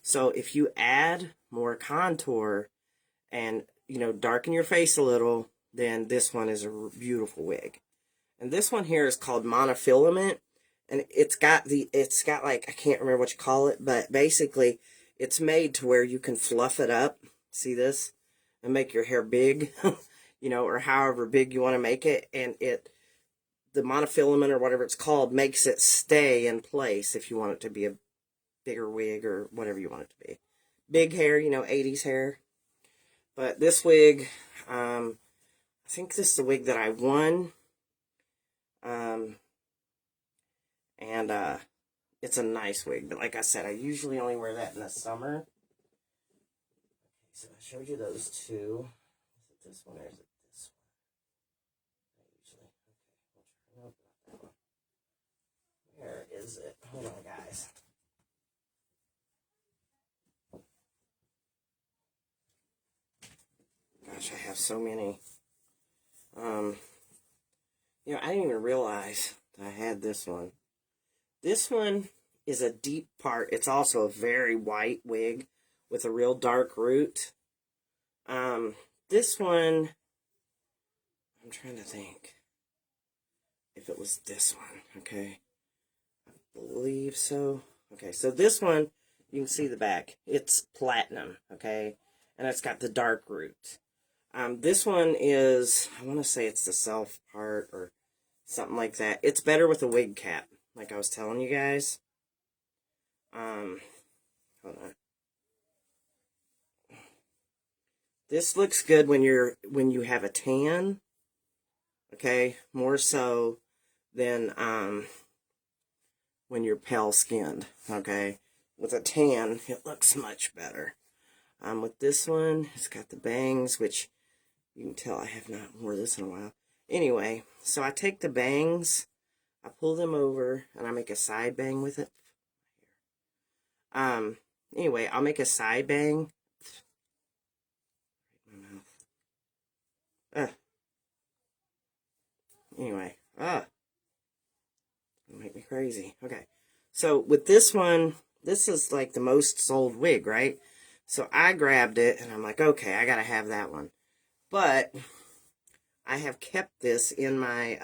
So if you add more contour and, you know, darken your face a little, then this one is a beautiful wig. And this one here is called monofilament, and it's got like, I can't remember what you call it, but basically it's made to where you can fluff it up. See this? And make your hair big, you know, or however big you want to make it. And the monofilament or whatever it's called makes it stay in place if you want it to be a bigger wig or whatever you want it to be. Big hair, you know, 80s hair. But this wig, I think this is the wig that I won. And it's a nice wig, but like I said, I usually only wear that in the summer. Okay, so I showed you those two. Is it this one or is it this one? Okay, we'll try that one. Where is it? Hold on, guys. Gosh, I have so many. You know, I didn't even realize that I had this one. This one is a deep part. It's also a very white wig with a real dark root. This one, I'm trying to think if it was this one, okay? I believe so. Okay, so this one, you can see the back. It's platinum, okay? And it's got the dark root. This one is, I want to say it's the self part or something like that. It's better with a wig cap, like I was telling you guys. Hold on. This looks good when you have a tan. Okay, more so than when you're pale skinned. Okay, with a tan, it looks much better. With this one, it's got the bangs, which you can tell I have not worn this in a while. Anyway, so I take the bangs, I pull them over, and I make a side bang with it. Anyway, I'll make a side bang. Anyway, it'll make me crazy. Okay, so with this one, this is like the most sold wig, right? So I grabbed it, and I'm like, okay, I gotta have that one. But I have kept this in my,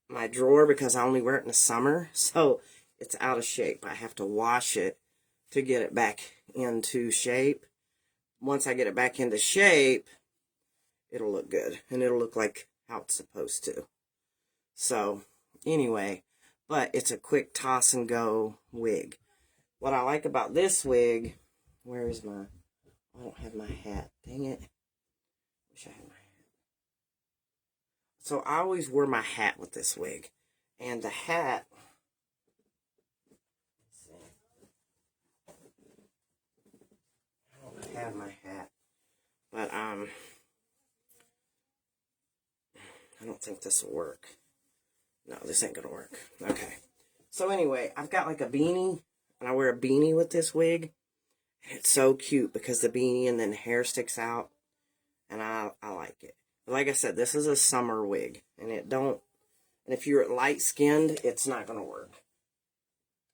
my drawer because I only wear it in the summer. So it's out of shape. I have to wash it to get it back into shape. Once I get it back into shape, it'll look good. And it'll look like how it's supposed to. So, anyway, but it's a quick toss and go wig. What I like about this wig, where is my, I don't have my hat, dang it. Wish I had my hat. So I always wear my hat with this wig. And the hat, let's see. I don't have my hat. But, I don't think this will work. No, this ain't gonna work. Okay. So anyway, I've got like a beanie, and I wear a beanie with this wig. And it's so cute because the beanie and then the hair sticks out. And I like it. But like I said, this is a summer wig. And if you're light skinned, it's not gonna work.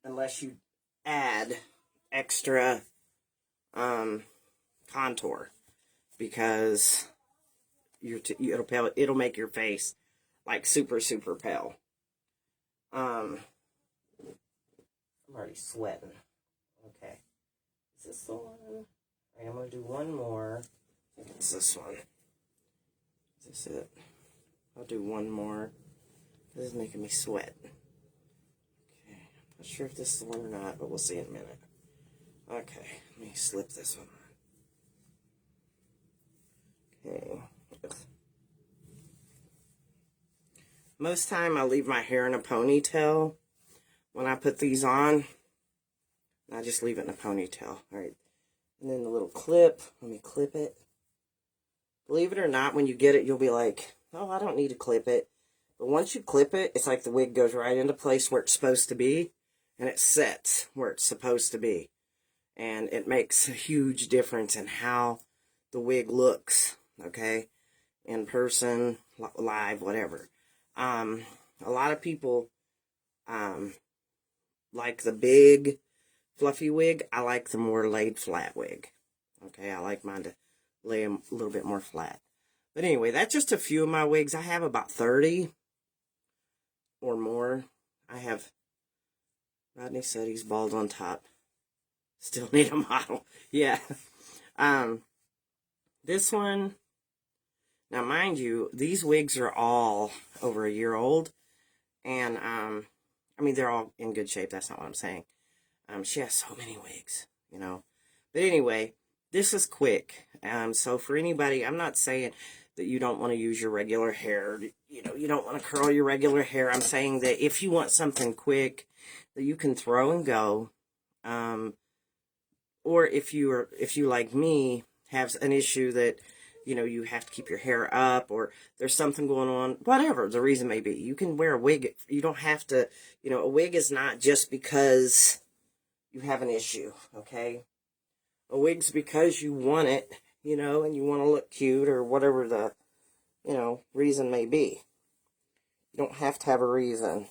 Unless you add extra contour. Because it'll make your face like super, super pale. I'm already sweating. Okay. Is this the one? Alright, I'm going to do one more. I think it's this one. Is this it? I'll do one more. This is making me sweat. Okay. I'm not sure if this is the one or not, but we'll see in a minute. Okay. Let me slip this one on. Okay. Most time I leave my hair in a ponytail when I put these on. I just leave it in a ponytail. Alright. And then the little clip. Let me clip it. Believe it or not, when you get it, you'll be like, oh, I don't need to clip it. But once you clip it, it's like the wig goes right into place where it's supposed to be. And it sets where it's supposed to be. And it makes a huge difference in how the wig looks. Okay? In person, live, whatever. A lot of people like the big fluffy wig. I like the more laid flat wig. Okay, I like mine to lay them a little bit more flat. But anyway, that's just a few of my wigs. I have about 30 or more. Rodney said he's bald on top. Still need a model. Yeah. This one, now mind you, these wigs are all over a year old. And, I mean, they're all in good shape. That's not what I'm saying. She has so many wigs, you know. But anyway, this is quick. So for anybody, I'm not saying that you don't want to use your regular hair. You know, you don't want to curl your regular hair. I'm saying that if you want something quick that you can throw and go, or if you like me have an issue that, you know, you have to keep your hair up, or there's something going on, whatever the reason may be, you can wear a wig. You don't have to, you know, a wig is not just because you have an issue, okay? A wig's because you want it, you know, and you want to look cute, or whatever the, you know, reason may be. You don't have to have a reason.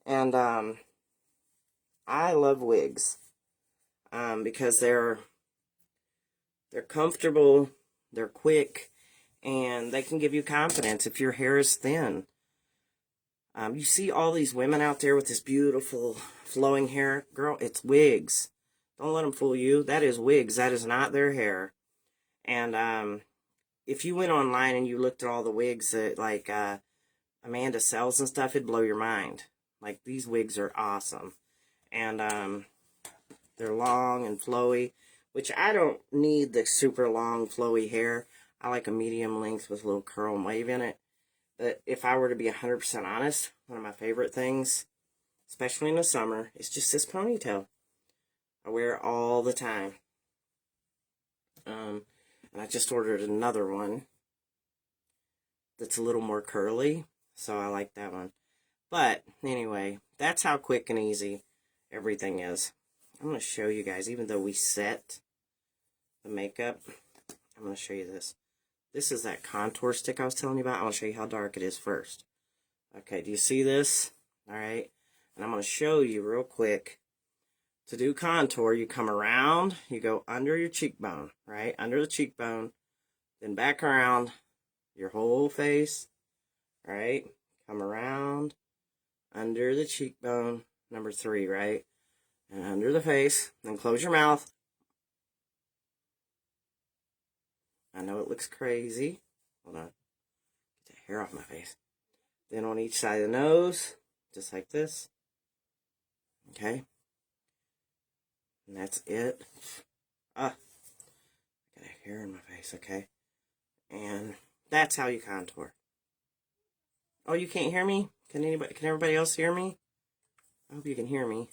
And, I love wigs, because they're comfortable, they're quick, and they can give you confidence if your hair is thin. You see all these women out there with this beautiful flowing hair. Girl, it's wigs. Don't let them fool you. That is wigs. That is not their hair. And if you went online and you looked at all the wigs that, like, Amanda sells and stuff, it'd blow your mind. Like, these wigs are awesome. And they're long and flowy, which I don't need the super long flowy hair. I like a medium length with a little curl and wave in it. But if I were to be 100% honest, one of my favorite things, especially in the summer, is just this ponytail. I wear it all the time. And I just ordered another one that's a little more curly, so I like that one. But anyway, that's how quick and easy everything is. I'm going to show you guys, even though we set the makeup, I'm going to show you this. This is that contour stick I was telling you about. I want to show you how dark it is first. Okay, do you see this? Alright, and I'm going to show you real quick. To do contour, you come around, you go under your cheekbone, right? Under the cheekbone, then back around your whole face, right? Come around, under the cheekbone, number 3, right? And under the face, then close your mouth. I know it looks crazy. Hold on. Get the hair off my face. Then on each side of the nose, just like this. Okay? And that's it. Got a hair in my face, okay? And that's how you contour. Oh, you can't hear me? Can everybody else hear me? I hope you can hear me.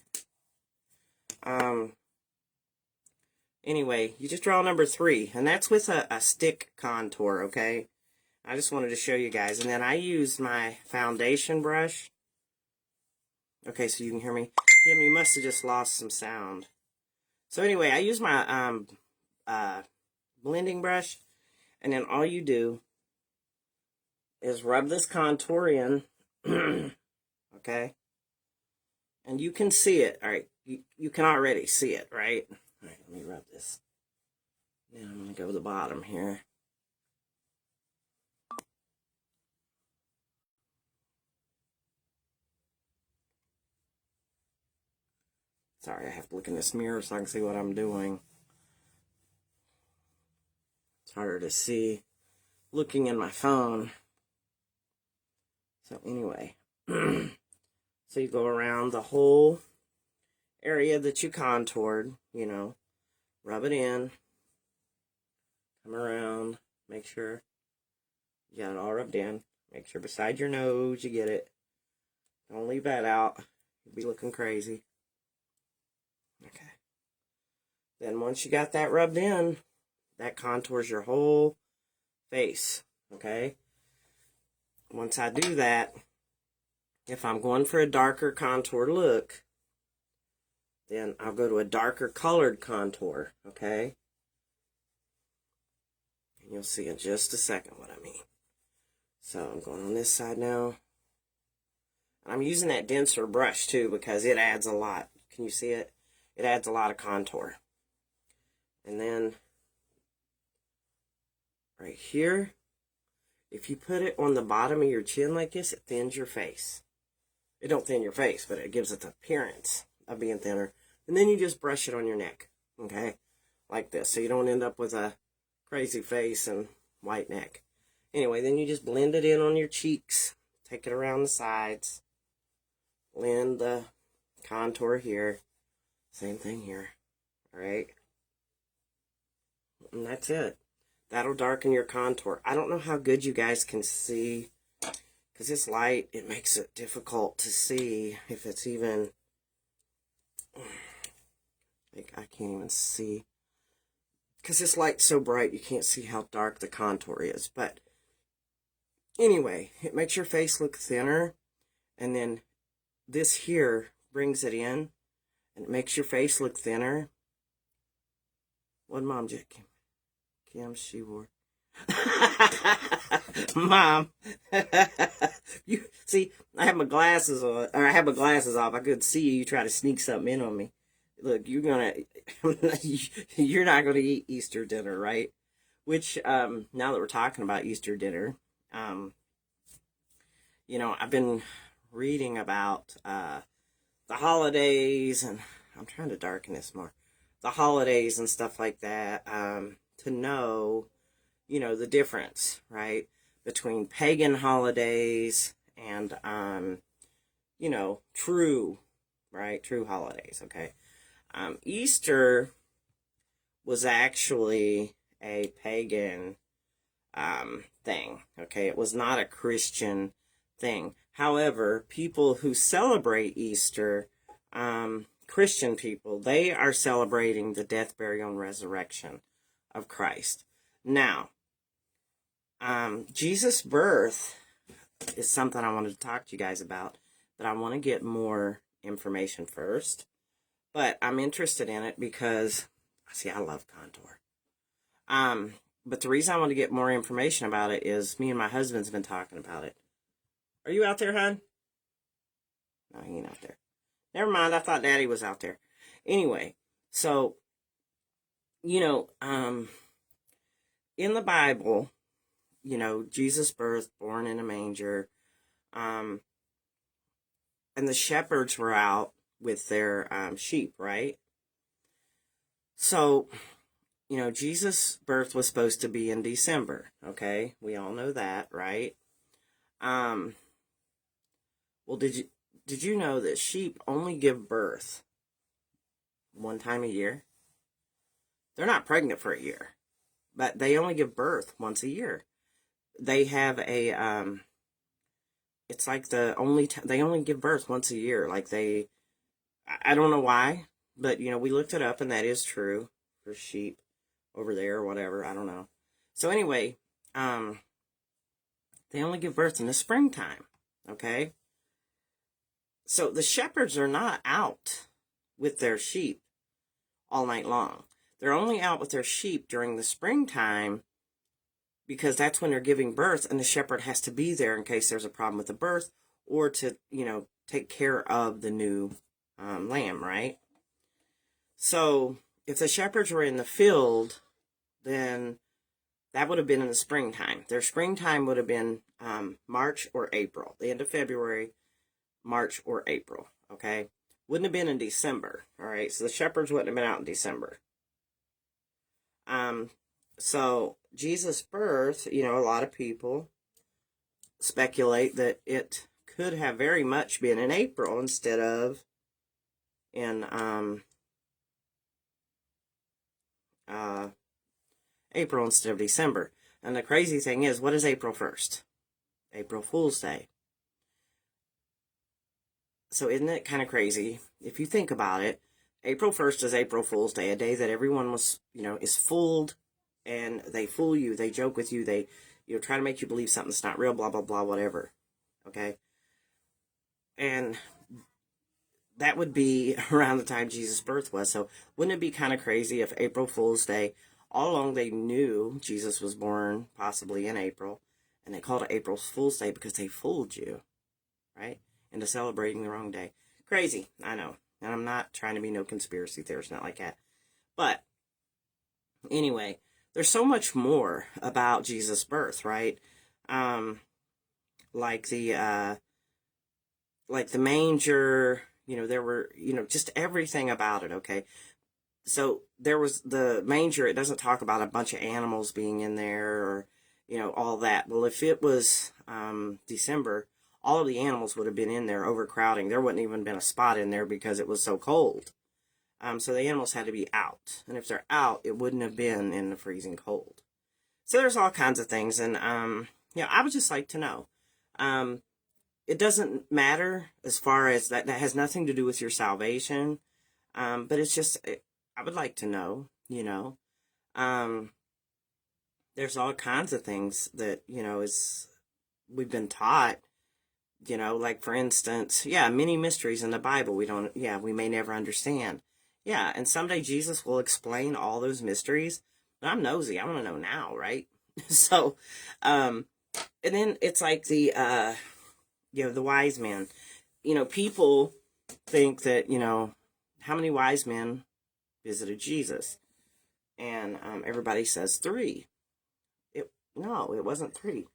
Anyway, you just draw number 3, and that's with a stick contour, okay? I just wanted to show you guys. And then I used my foundation brush. Okay, so you can hear me. Kim, you must have just lost some sound. So anyway, I use my blending brush, and then all you do is rub this contour in, okay? And you can see it, all right? You can already see it, right? All right, let me rub this. Now I'm going to go to the bottom here. Sorry, I have to look in this mirror so I can see what I'm doing. It's harder to see looking in my phone. So anyway, so you go around the whole area that you contoured, you know, rub it in, come around, make sure you got it all rubbed in. Make sure beside your nose you get it. Don't leave that out. You'll be looking crazy. Okay. Then once you got that rubbed in, that contours your whole face, okay? Once I do that, if I'm going for a darker contour look, then I'll go to a darker colored contour, okay? And you'll see in just a second what I mean. So I'm going on this side now. I'm using that denser brush too because it adds a lot. Can you see it? It adds a lot of contour. And then right here, if you put it on the bottom of your chin like this, it thins your face. It don't thin your face, but it gives it the appearance of being thinner. And then you just brush it on your neck, okay? Like this, so you don't end up with a crazy face and white neck. Anyway, then you just blend it in on your cheeks. Take it around the sides. Blend the contour here. Same thing here, all right? And that's it. That'll darken your contour. I don't know how good you guys can see, because this light, it makes it difficult to see if it's even, like, I can't even see. Because this light's so bright, you can't see how dark the contour is. But anyway, it makes your face look thinner, and then this here brings it in, and it makes your face look thinner. What Mom just Kim, she wore. Mom, you see, I have my glasses on, or I have my glasses off. I couldn't see you. You try to sneak something in on me. Look, you're not gonna eat Easter dinner, right? Which, now that we're talking about Easter dinner, you know, I've been reading about the holidays, and I'm trying to darken this more. The holidays and stuff like that, to know, you know, the difference, right, between pagan holidays and, you know, true holidays, okay? Easter was actually a pagan thing, okay? It was not a Christian thing. However, people who celebrate Easter, Christian people, they are celebrating the death, burial, and resurrection of Christ. Now, Jesus' birth is something I wanted to talk to you guys about, but I want to get more information first. But I'm interested in it because, see, I love contour. But the reason I want to get more information about it is me and my husband's been talking about it. Are you out there, hon? No, he ain't out there. Never mind, I thought Daddy was out there. Anyway, so, you know, in the Bible, you know, Jesus' birth, born in a manger, and the shepherds were out with their sheep, right? So, you know, Jesus' birth was supposed to be in December, okay? We all know that, right? Well, did you know that sheep only give birth one time a year? They're not pregnant for a year, but they only give birth once a year. They have a, it's like they only give birth once a year. Like I don't know why, but, you know, we looked it up and that is true. for sheep over there or whatever. I don't know. So anyway, they only give birth in the springtime. Okay. So the shepherds are not out with their sheep all night long. They're only out with their sheep during the springtime because that's when they're giving birth, and the shepherd has to be there in case there's a problem with the birth or to, take care of the new lamb, right? So if the shepherds were in the field, then that would have been in the springtime. Their springtime would have been March or April, the end of February, March or April, okay? Wouldn't have been in December, all right? So the shepherds wouldn't have been out in December. So Jesus' birth, a lot of people speculate that it could have very much been in April instead of in April instead of December. And the crazy thing is, what is April 1st? April Fool's Day. So isn't it kind of crazy? If you think about it, April 1st is April Fool's Day, a day that everyone is fooled, and they fool you, they joke with you, they, try to make you believe something that's not real, blah, blah, blah, whatever. Okay? And that would be around the time Jesus' birth was. So wouldn't it be kind of crazy if April Fool's Day, all along they knew Jesus was born possibly in April, and they called it April Fool's Day because they fooled you, right? Into celebrating the wrong day. Crazy, I know. And I'm not trying to be no conspiracy theorist, not like that. But anyway, there's so much more about Jesus' birth, right? Like the manger, there were, just everything about it, okay? So there was the manger. It doesn't talk about a bunch of animals being in there or, all that. Well, if it was December, all of the animals would have been in there overcrowding. There wouldn't even been a spot in there because it was so cold. So the animals had to be out. And if they're out, it wouldn't have been in the freezing cold. So there's all kinds of things. And, I would just like to know. It doesn't matter as far as that has nothing to do with your salvation. But it's just, I would like to know, there's all kinds of things that, we've been taught, like for instance, many mysteries in the Bible we may never understand. Yeah, and someday Jesus will explain all those mysteries. But I'm nosy. I want to know now, right? So, and then it's like the wise men. People think that, how many wise men visited Jesus? And everybody says 3. No, it wasn't 3.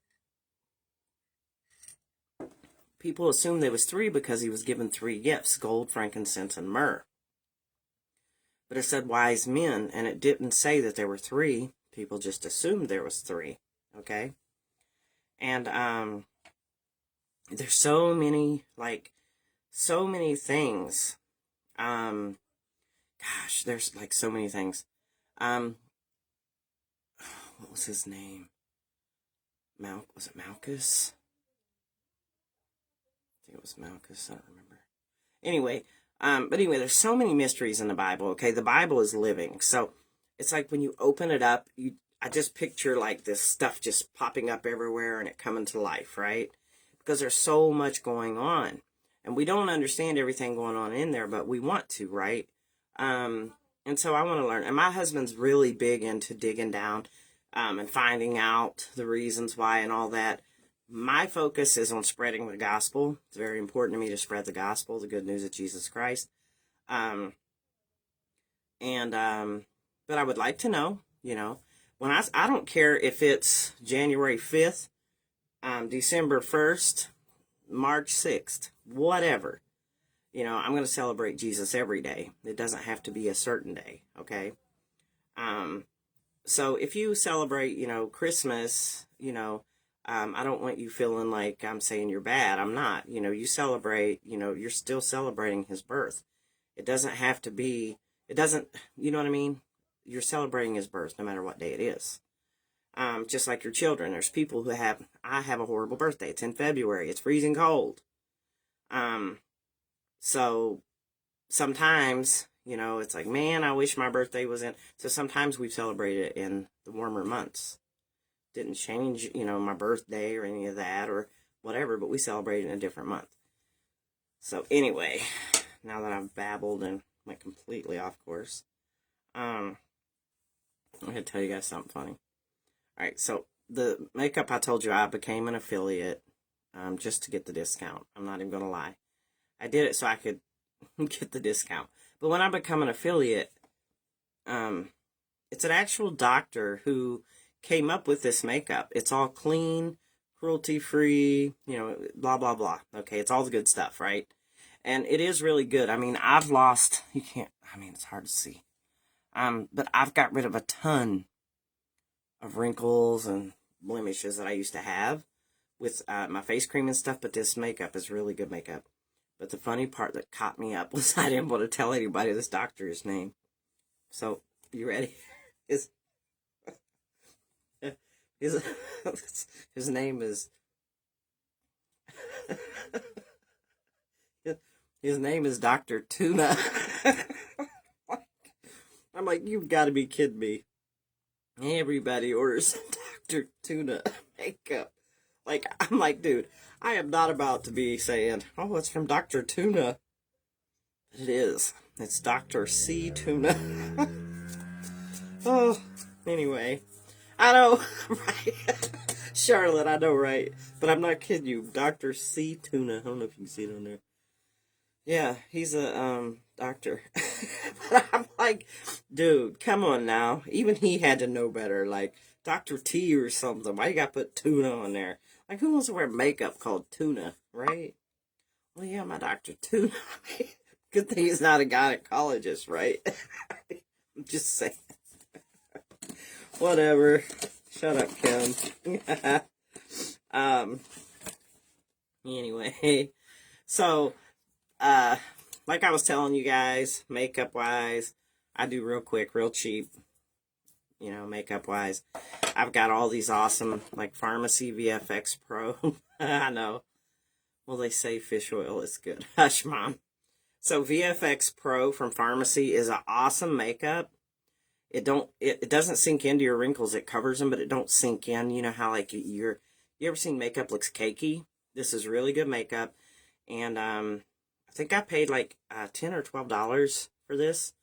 People assumed there was 3 because he was given 3 gifts: gold, frankincense, and myrrh. But it said wise men, and it didn't say that there were 3. People just assumed there was 3. Okay? And there's so many things. There's like so many things. What was his name? Was it Malchus? I think it was Malchus. I don't remember. Anyway, there's so many mysteries in the Bible. Okay, the Bible is living, so it's like when you open it up, I just picture like this stuff just popping up everywhere and it coming to life, right? Because there's so much going on, and we don't understand everything going on in there, but we want to, right? And so I want to learn. And my husband's really big into digging down and finding out the reasons why and all that. My focus is on spreading the gospel. It's very important to me to spread the gospel, the good news of Jesus Christ. But I would like to know, when I don't care if it's January 5th, December 1st, March 6th, whatever. I'm going to celebrate Jesus every day. It doesn't have to be a certain day, okay? So if you celebrate, Christmas, I don't want you feeling like I'm saying you're bad. I'm not. You celebrate, you're still celebrating his birth. It doesn't have to be, you know what I mean? You're celebrating his birth no matter what day it is. Just like your children. There's people who I have a horrible birthday. It's in February. It's freezing cold. So sometimes, You know, it's like, man, I wish my birthday was in. So sometimes we celebrate it in the warmer months. Didn't change, you know, my birthday or any of that or whatever, but we celebrate in a different month. So anyway, now that I've babbled and went completely off course, I'm going to tell you guys something funny. All right, so the makeup, I told you I became an affiliate just to get the discount. I'm not even going to lie. I did it so I could get the discount. But when I become an affiliate, it's an actual doctor who came up with this makeup. It's all clean, cruelty-free, you know, blah, blah, blah. Okay, it's all the good stuff, right? And it is really good. I mean, I've lost, you can't, I mean, it's hard to see. But I've got rid of a ton of wrinkles and blemishes that I used to have with my face cream and stuff, but this makeup is really good makeup. But the funny part that caught me up was I didn't want to tell anybody this doctor's name. So, you ready? His name is his name is Dr. Tuna. I'm like, you've got to be kidding me. Everybody orders Dr. Tuna makeup. Like, I'm like, dude, I am not about to be saying, oh, it's from Dr. Tuna. But it is. It's Dr. C. Tuna. Oh, anyway. I know, right? Charlotte, I know, right? But I'm not kidding you. Dr. C. Tuna. I don't know if you can see it on there. Yeah, he's a doctor. But I'm like, dude, come on now. Even he had to know better. Like, Dr. T or something. Why you gotta put tuna on there? Like, who wants to wear makeup called Tuna, right? Well, yeah, my Dr. Tuna. Good thing he's not a gynecologist, right? I'm just saying. Whatever. Shut up, Kim. Anyway. So, like I was telling you guys, makeup-wise, I do real quick, real cheap, you know, makeup-wise. I've got all these awesome, like, Pharmacy VFX Pro. I know. Well, they say fish oil is good. Hush, Mom. So, VFX Pro from Pharmacy is an awesome makeup. It doesn't sink into your wrinkles. It covers them, but it don't sink in. You know how, like, you ever seen makeup looks cakey? This is really good makeup. And, I think I paid like $10 or $12 for this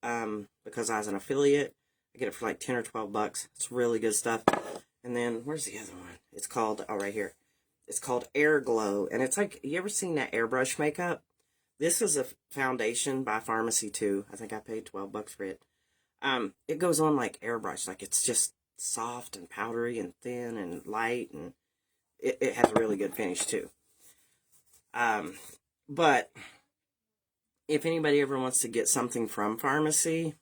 because I was an affiliate. I get it for like 10 or 12 bucks. It's really good stuff. And then, where's the other one? It's called, oh, right here. It's called Air Glow. And it's like, you ever seen that airbrush makeup? This is a foundation by Pharmacy too. I think I paid 12 bucks for it. It goes on like airbrush. Like, it's just soft and powdery and thin and light. And it has a really good finish too. But if anybody ever wants to get something from Pharmacy,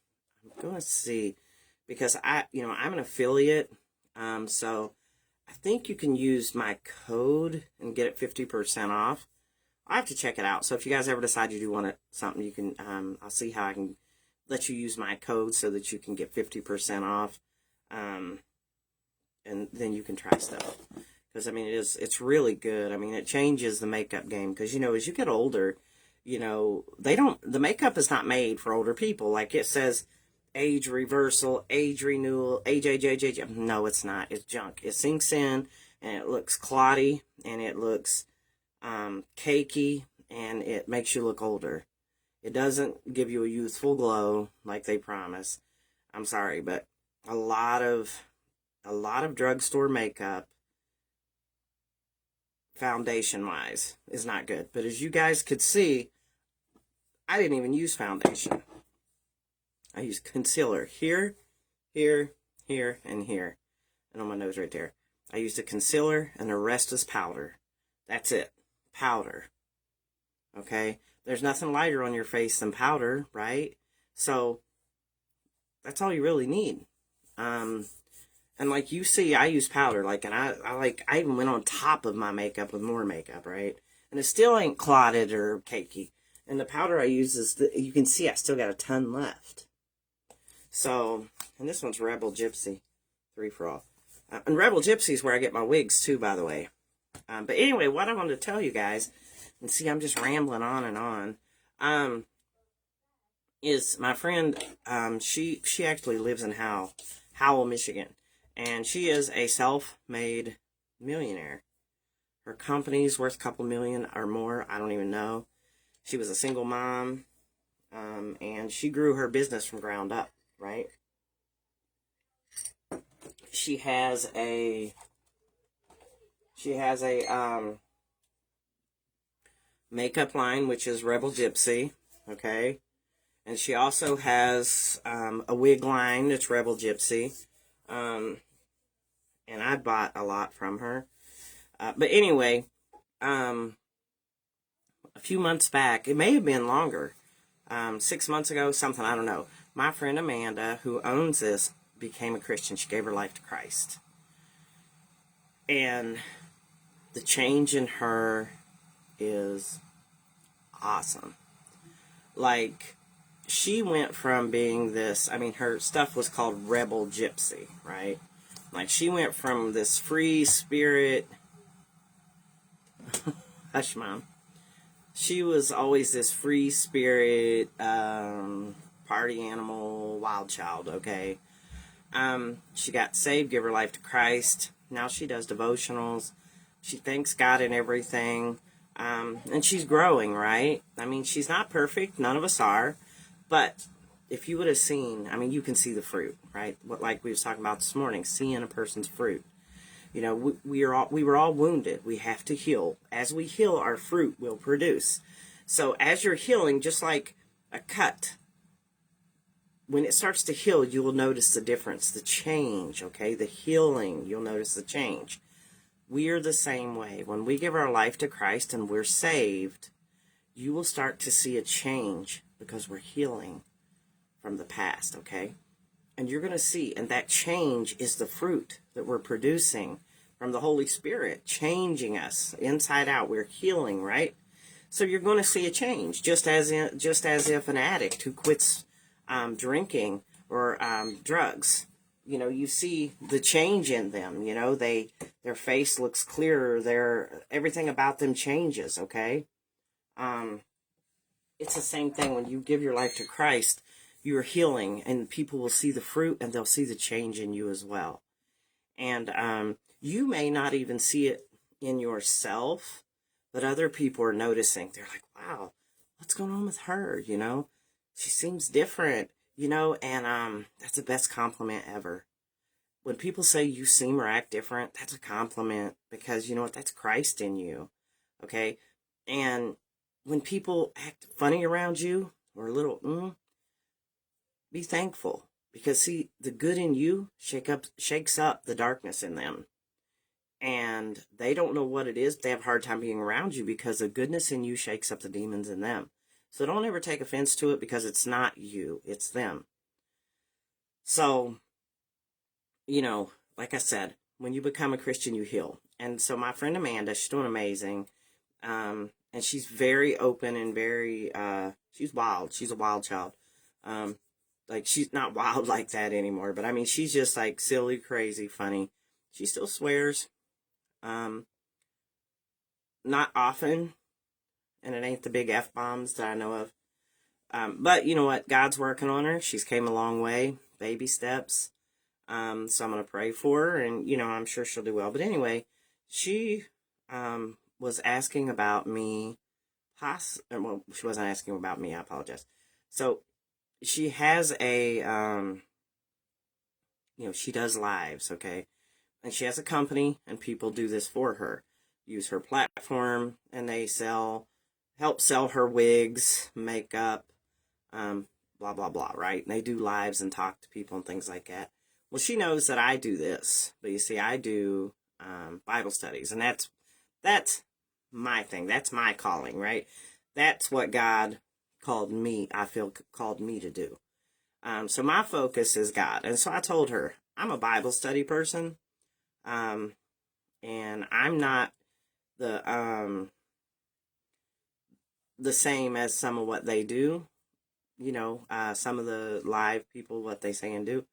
I'm going to see, because I'm an affiliate. So I think you can use my code and get it 50% off. I have to check it out. So if you guys ever decide you do want something, you can, I'll see how I can let you use my code so that you can get 50% off. And then you can try stuff. Because, I mean, it's really good. I mean, it changes the makeup game. Because, you know, as you get older, you know, the makeup is not made for older people. Like, it says age reversal, age renewal, age. No, it's not. It's junk. It sinks in, and it looks cloddy, and it looks cakey, and it makes you look older. It doesn't give you a youthful glow like they promise. I'm sorry, but a lot of drugstore makeup, foundation-wise, is not good. But as you guys could see, I didn't even use foundation. I used concealer here, here, here, and here. And on my nose right there. I used a concealer, and the rest is powder. That's it. Powder. Okay? There's nothing lighter on your face than powder, right? So, that's all you really need. And like you see, I use powder, like, and I even went on top of my makeup with more makeup, right? And it still ain't clotted or cakey. And the powder I use is, you can see I still got a ton left. So, and this one's Rebel Gypsy, 3 for all. And Rebel Gypsy is where I get my wigs too, by the way. But anyway, what I wanted to tell you guys, and see, I'm just rambling on and on, is my friend. She actually lives in Howell, Michigan, and she is a self-made millionaire. Her company's worth a couple million or more. I don't even know. She was a single mom, and she grew her business from ground up. Right? She has a makeup line, which is Rebel Gypsy. Okay. And she also has a wig line that's Rebel Gypsy. And I bought a lot from her. But anyway, a few months back, it may have been longer, 6 months ago, something, I don't know. My friend Amanda, who owns this, became a Christian. She gave her life to Christ. And the change in her is awesome. Like, she went from being this, I mean, her stuff was called Rebel Gypsy, right? Like, she went from this free spirit, hush, Mom. She was always this free spirit, party animal, wild child, okay? She got saved, gave her life to Christ. Now she does devotionals. She thanks God in everything. And she's growing, right? I mean, she's not perfect. None of us are. But if you would have seen, I mean, you can see the fruit, right? What, like we was talking about this morning, seeing a person's fruit. You know, we were all wounded. We have to heal. As we heal, our fruit will produce. So as you're healing, just like a cut, when it starts to heal, you will notice the difference, the change, okay? The healing, you'll notice the change. We are the same way. When we give our life to Christ and we're saved, you will start to see a change because we're healing from the past, okay? And you're going to see, and that change is the fruit that we're producing from the Holy Spirit, changing us inside out. We're healing, right? So you're going to see a change, just as if an addict who quits drinking or drugs, you know, you see the change in them. You know, their face looks clearer. Everything about them changes. Okay. It's the same thing when you give your life to Christ. You are healing, and people will see the fruit, and they'll see the change in you as well. And you may not even see it in yourself, but other people are noticing. They're like, "Wow, what's going on with her?" You know, she seems different. You know, and that's the best compliment ever. When people say you seem or act different, that's a compliment, because you know what? That's Christ in you. Okay, and when people act funny around you or a little, be thankful, because see, the good in you shakes up the darkness in them, and they don't know what it is. But they have a hard time being around you because the goodness in you shakes up the demons in them. So don't ever take offense to it, because it's not you, it's them. So, you know, like I said, when you become a Christian, you heal. And so my friend Amanda, she's doing amazing. And she's very open and very, she's wild. She's a wild child. Like, she's not wild like that anymore, but I mean, she's just like silly, crazy, funny. She still swears. Not often, and it ain't the big F-bombs that I know of. But you know what? God's working on her. She's came a long way, baby steps. So I'm going to pray for her, and, you know, I'm sure she'll do well. But anyway, she was asking about me. Well, she wasn't asking about me. I apologize. So she has a, you know, she does lives, okay? And she has a company, and people do this for her. Use her platform, and they help sell her wigs, makeup, blah, blah, blah, right? And they do lives and talk to people and things like that. Well, she knows that I do this, but you see, I do Bible studies, and that's my thing. That's my calling, right? That's what God called me, I feel, called me to do. So my focus is God. And so I told her, I'm a Bible study person, and I'm not the same as some of what they do. You know, some of the live people, what they say and do.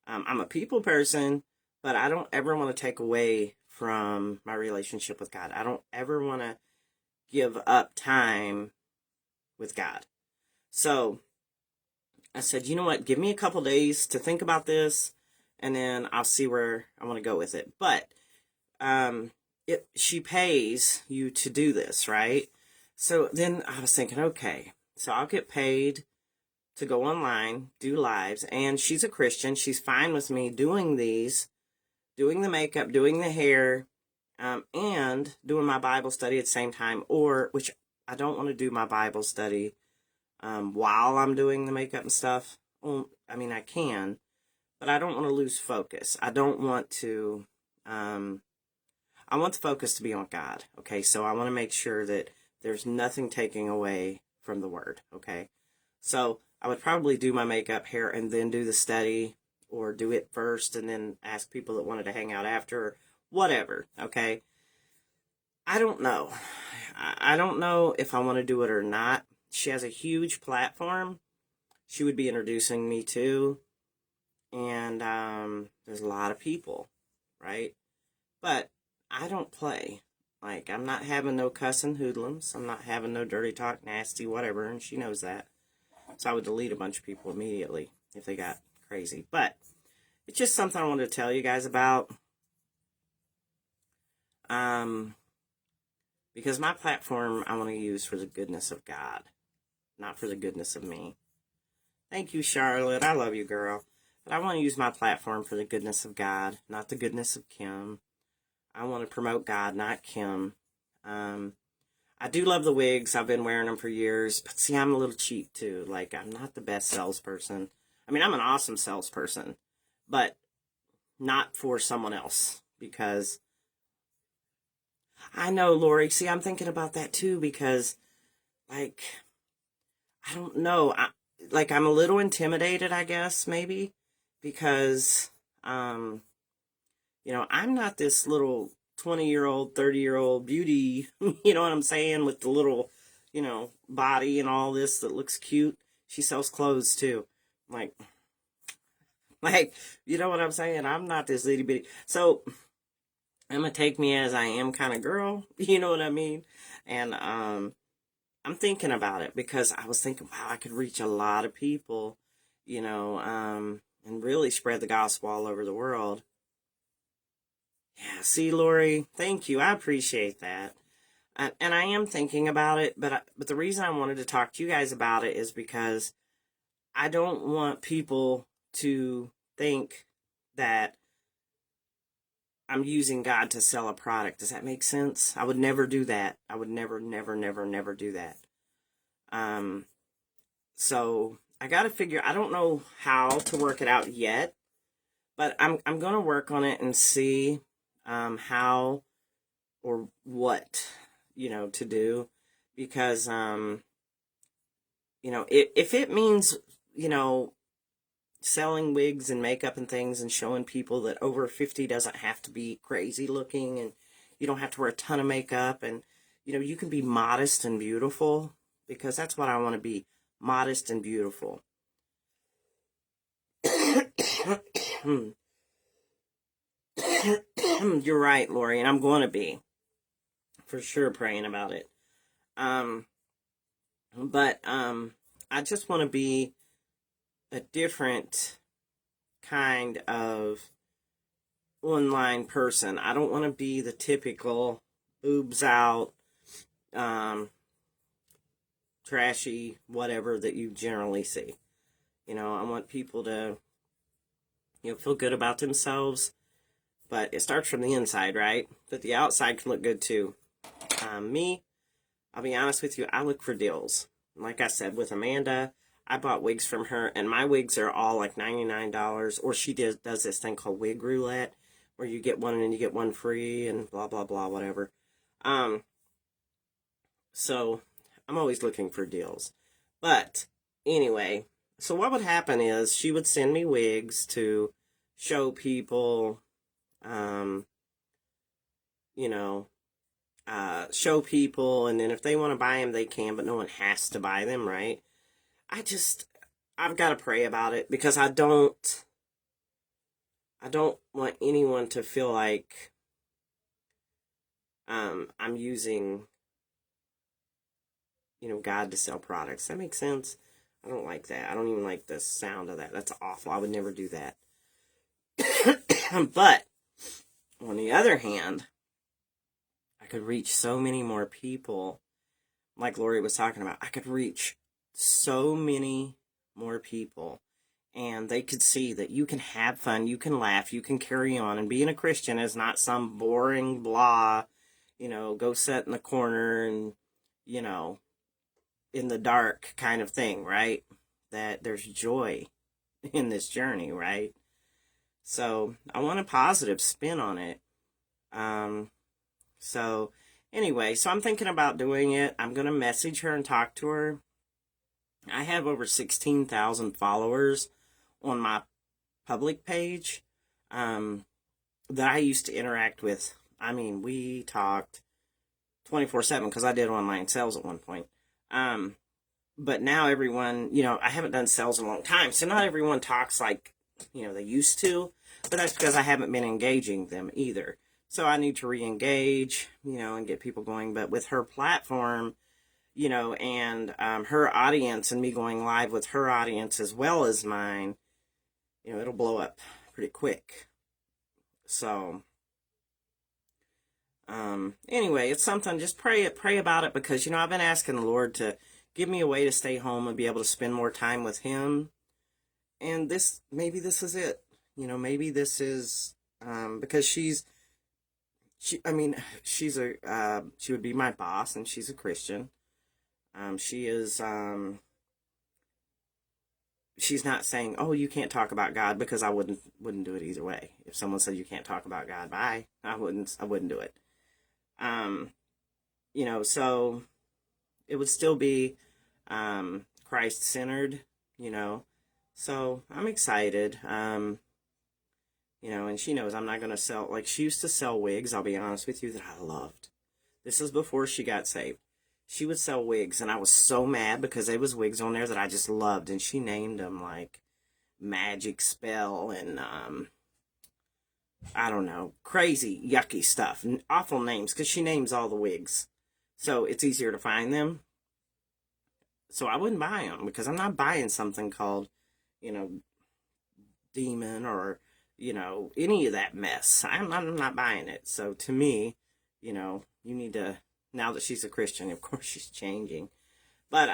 I'm a people person, but I don't ever want to take away from my relationship with God. I don't ever want to give up time with God. So I said, you know what, give me a couple days to think about this, and then I'll see where I want to go with it. But she pays you to do this, right? So then I was thinking, okay, so I'll get paid to go online, do lives, and she's a Christian. She's fine with me doing these, doing the makeup, doing the hair, and doing my Bible study at the same time, or, which I don't want to do my Bible study while I'm doing the makeup and stuff. Well, I mean, I can, but I don't want to lose focus. I don't want to, I want the focus to be on God, okay? So I want to make sure that there's nothing taking away from the Word, okay? So I would probably do my makeup, hair, and then do the study, or do it first and then ask people that wanted to hang out after, or whatever, okay? I don't know. I don't know if I want to do it or not. She has a huge platform she would be introducing me to, and there's a lot of people, right? But I don't play. Like, I'm not having no cussing hoodlums. I'm not having no dirty talk, nasty, whatever, and she knows that. So I would delete a bunch of people immediately if they got crazy. But it's just something I wanted to tell you guys about. Because my platform I want to use for the goodness of God, not for the goodness of me. Thank you, Charlotte. I love you, girl. But I want to use my platform for the goodness of God, not the goodness of Kim. I want to promote God, not Kim. I do love the wigs. I've been wearing them for years. But see, I'm a little cheap, too. Like, I'm not the best salesperson. I mean, I'm an awesome salesperson. But not for someone else. Because I know, Lori. See, I'm thinking about that, too. Because, like, I don't know. I'm a little intimidated, I guess, maybe. Because, I'm not this little 20-year-old, 30-year-old beauty, you know what I'm saying, with the little, body and all this that looks cute. She sells clothes too. Like, you know what I'm saying? I'm not this itty bitty. So, I'm gonna take me as I am kind of girl, you know what I mean? And, I'm thinking about it because I was thinking, wow, I could reach a lot of people, and really spread the gospel all over the world. Yeah, see, Lori, thank you. I appreciate that. And I am thinking about it, but the reason I wanted to talk to you guys about it is because I don't want people to think that I'm using God to sell a product. Does that make sense? I would never do that. I would never, never, never, never do that. So I got to figure, I don't know how to work it out yet, but I'm going to work on it and see how or what, to do. Because, if it means, selling wigs and makeup and things and showing people that over 50 doesn't have to be crazy looking and you don't have to wear a ton of makeup and, you can be modest and beautiful, because that's what I want to be, modest and beautiful. You're right, Lori, and I'm going to be for sure praying about it. But I just want to be a different kind of online person. I don't want to be the typical boobs out, trashy, whatever that you generally see. I want people to, feel good about themselves, but it starts from the inside, right? But the outside can look good too. Me, I'll be honest with you, I look for deals. Like I said, with Amanda, I bought wigs from her, and my wigs are all like $99, or she does this thing called Wig Roulette, where you get one and then you get one free, and blah, blah, blah, whatever. So I'm always looking for deals. But anyway, so what would happen is she would send me wigs to show people, show people, and then if they want to buy them, they can, but no one has to buy them, right? I've got to pray about it, because I don't want anyone to feel like I'm using, God to sell products. That makes sense? I don't like that. I don't even like the sound of that. That's awful. I would never do that. But on the other hand, I could reach so many more people. Like Lori was talking about, I could reach so many more people, and they could see that you can have fun, you can laugh, you can carry on, and being a Christian is not some boring blah, go sit in the corner and, in the dark kind of thing, right? That there's joy in this journey, right? So I want a positive spin on it. So anyway, so I'm thinking about doing it. I'm going to message her and talk to her. I have over 16,000 followers on my public page that I used to interact with. I mean, we talked 24/7 because I did online sales at one point. But now everyone, I haven't done sales in a long time, so not everyone talks like, they used to. But that's because I haven't been engaging them either. So I need to re-engage, and get people going. But with her platform, and her audience and me going live with her audience as well as mine, it'll blow up pretty quick. So, anyway, it's something, just pray about it because, I've been asking the Lord to give me a way to stay home and be able to spend more time with him. And maybe this is it. Maybe this is, because she would be my boss and she's a Christian. She is, she's not saying, oh, you can't talk about God, because I wouldn't do it either way. If someone said you can't talk about God, bye, I wouldn't do it. So it would still be, Christ-centered, so I'm excited. And she knows I'm not going to sell, like she used to sell wigs, I'll be honest with you, that I loved. This is before she got saved. She would sell wigs, and I was so mad because there was wigs on there that I just loved, and she named them like Magic Spell and I don't know, crazy yucky stuff, awful names, because she names all the wigs, so it's easier to find them. So I wouldn't buy them because I'm not buying something called, Demon or any of that mess. I'm not buying it. So to me, you need to. Now that she's a Christian, of course she's changing. But,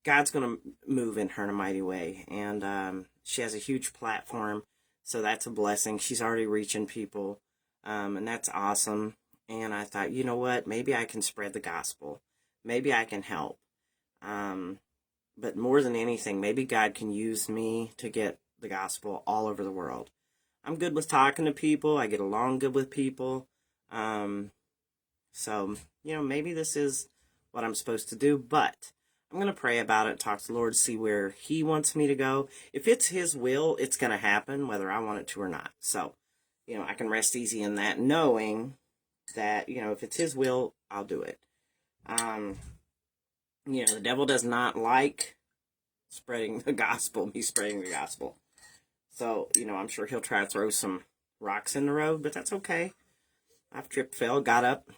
God's going to move in her in a mighty way. And she has a huge platform, so that's a blessing. She's already reaching people, and that's awesome. And I thought, you know what? Maybe I can spread the gospel. Maybe I can help. But more than anything, maybe God can use me to get the gospel all over the world. I'm good with talking to people. I get along good with people. So, maybe this is what I'm supposed to do, but I'm going to pray about it, talk to the Lord, see where he wants me to go. If it's his will, it's going to happen, whether I want it to or not. So, I can rest easy in that, knowing that, if it's his will, I'll do it. The devil does not like spreading the gospel, me spreading the gospel. So, I'm sure he'll try to throw some rocks in the road, but that's okay. I've tripped, fell, got up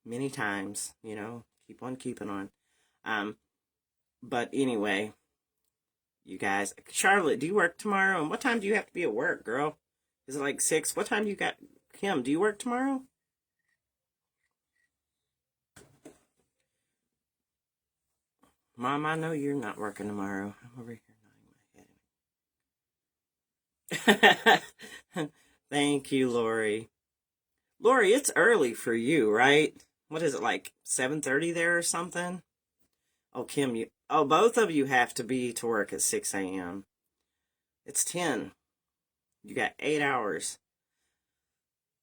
many times, keep on keeping on. But anyway, you guys, Charlotte, do you work tomorrow? And what time do you have to be at work, girl? Is it like 6? What time do you got? Kim, do you work tomorrow? Mom, I know you're not working tomorrow. I'm over here nodding my head. Thank you, Lori. Lori, it's early for you, right? What is it, like 7:30 there or something? Oh, Kim, both of you have to be to work at 6 a.m. It's 10. You got 8 hours.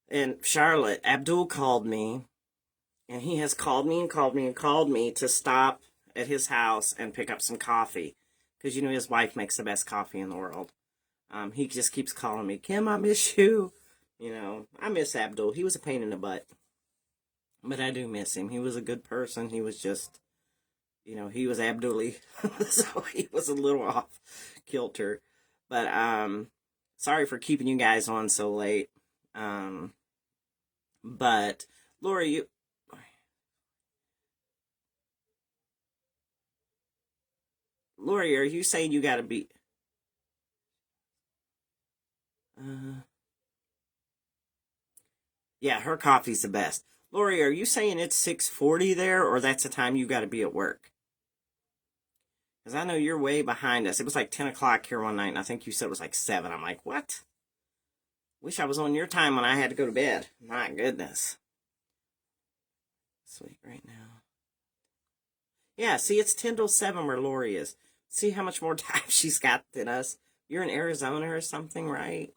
And Charlotte, Abdul called me, and he has called me and called me and called me to stop at his house and pick up some coffee. Because, his wife makes the best coffee in the world. He just keeps calling me, Kim, I miss you. I miss Abdul. He was a pain in the butt. But I do miss him. He was a good person. He was just, he was Abdul-y. So he was a little off kilter. But, sorry for keeping you guys on so late. But, Lori, Lori, are you saying you gotta be... yeah, her coffee's the best. Lori, are you saying it's 6:40 there, or that's the time you gotta be at work? Because I know you're way behind us. It was like 10 o'clock here one night, and I think you said it was like 7. I'm like, what? Wish I was on your time when I had to go to bed. My goodness. Sweet right now. Yeah, see, it's 10 till 7 where Lori is. See how much more time she's got than us? You're in Arizona or something, right?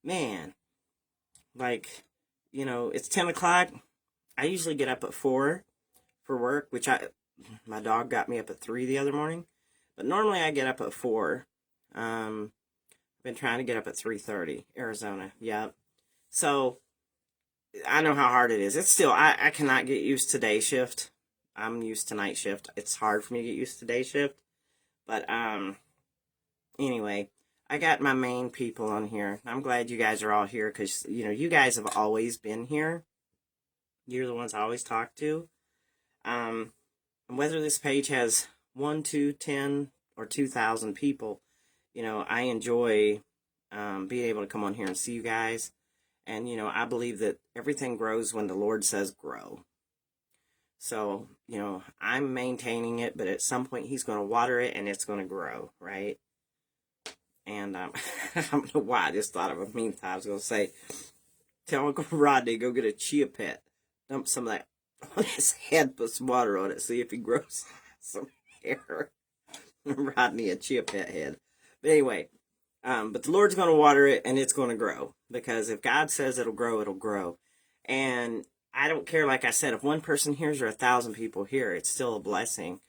Man, like, it's 10 o'clock. I usually get up at 4 for work, my dog got me up at 3 the other morning. But normally I get up at 4. I've been trying to get up at 3:30, Arizona. Yep. So, I know how hard it is. It's still, I cannot get used to day shift. I'm used to night shift. It's hard for me to get used to day shift. But, anyway, I got my main people on here. I'm glad you guys are all here because, you guys have always been here. You're the ones I always talk to. And whether this page has 1, 2, 10, or 2,000 people, I enjoy being able to come on here and see you guys. And, I believe that everything grows when the Lord says grow. So, I'm maintaining it, but at some point He's going to water it and it's going to grow, right? And I don't know why I just thought of a meme thought. I was going to say, tell Uncle Rodney, go get a chia pet. Dump some of that on his head, put some water on it, see if he grows some hair. Rodney, a chia pet head. But anyway, but the Lord's going to water it and it's going to grow. Because if God says it'll grow, it'll grow. And I don't care, like I said, if one person hears or 1,000 people hear, it's still a blessing.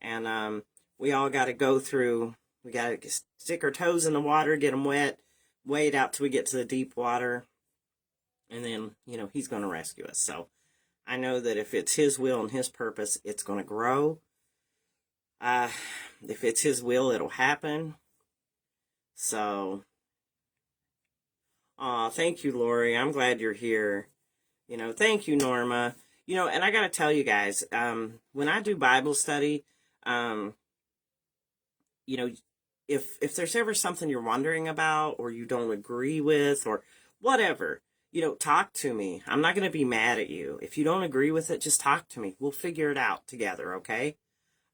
And we all got to go through, we got to stick our toes in the water, get them wet, wade out till we get to the deep water. And then, He's going to rescue us. So I know that if it's His will and His purpose, it's going to grow. If it's His will, it'll happen. So, thank you, Lori. I'm glad you're here. Thank you, Norma. And I got to tell you guys, when I do Bible study, if there's ever something you're wondering about or you don't agree with or whatever, talk to me. I'm not going to be mad at you. If you don't agree with it, just talk to me. We'll figure it out together, okay?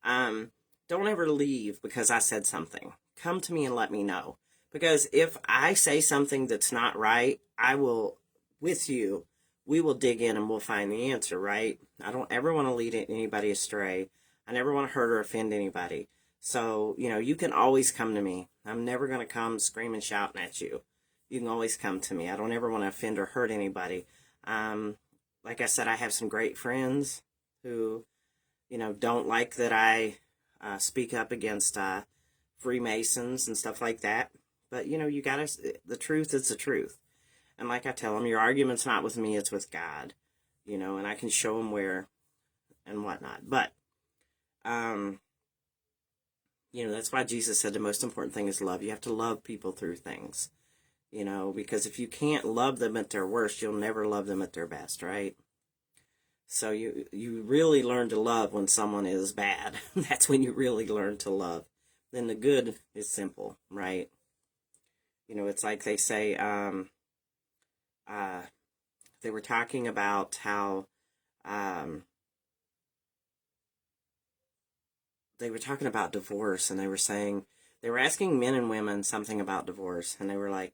Don't ever leave because I said something. Come to me and let me know. Because if I say something that's not right, I will, with you, we will dig in and we'll find the answer, right? I don't ever want to lead anybody astray. I never want to hurt or offend anybody. So, you can always come to me. I'm never going to come screaming, shouting at you. You can always come to me. I don't ever want to offend or hurt anybody. Like I said, I have some great friends who, don't like that I speak up against Freemasons and stuff like that. But, the truth is the truth. And like I tell them, your argument's not with me, it's with God. And I can show them where and whatnot. But, that's why Jesus said the most important thing is love. You have to love people through things. Because if you can't love them at their worst, you'll never love them at their best, right? So you really learn to love when someone is bad. That's when you really learn to love. Then the good is simple, right? It's like they say, they were talking about how, they were talking about divorce, and they were asking men and women something about divorce, and they were like,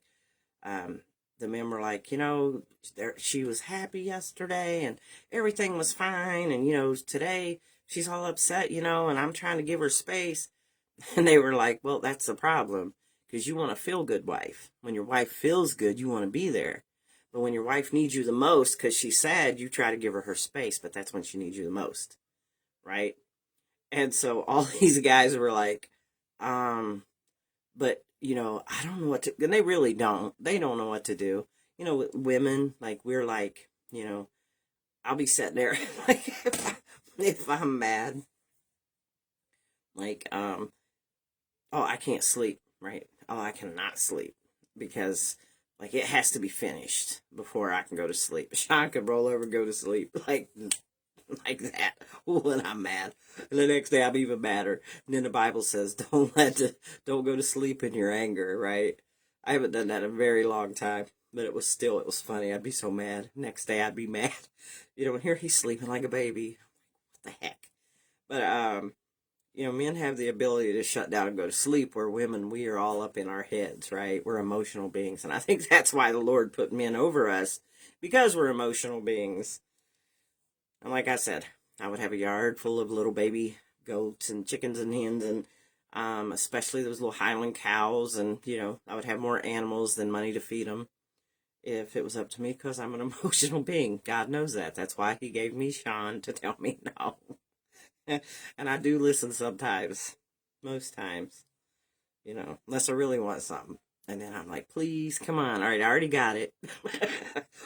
the men were like, she was happy yesterday, and everything was fine, and, today she's all upset, and I'm trying to give her space. And they were like, well, that's the problem, because you want a feel-good wife. When your wife feels good, you want to be there. But when your wife needs you the most because she's sad, you try to give her space, but that's when she needs you the most, right? And so all these guys were like, but, I don't know what to, and they really don't. They don't know what to do. With women, like, we're like, I'll be sitting there, like, if I'm mad, like, oh, I can't sleep, right? Oh, I cannot sleep because, like, it has to be finished before I can go to sleep. Sean can roll over and go to sleep. Like, like that when I'm mad. And the next day I'm even madder. And then the Bible says, don't go to sleep in your anger, right? I haven't done that in a very long time, but it was funny. I'd be so mad. Next day I'd be mad. And here he's sleeping like a baby. What the heck? But, men have the ability to shut down and go to sleep, where women, we are all up in our heads, right? We're emotional beings. And I think that's why the Lord put men over us, because we're emotional beings. And like I said, I would have a yard full of little baby goats and chickens and hens, and especially those little Highland cows. And, I would have more animals than money to feed them if it was up to me, because I'm an emotional being. God knows that. That's why he gave me Sean to tell me no. And I do listen sometimes, most times, unless I really want something. And then I'm like, please, come on. All right, I already got it.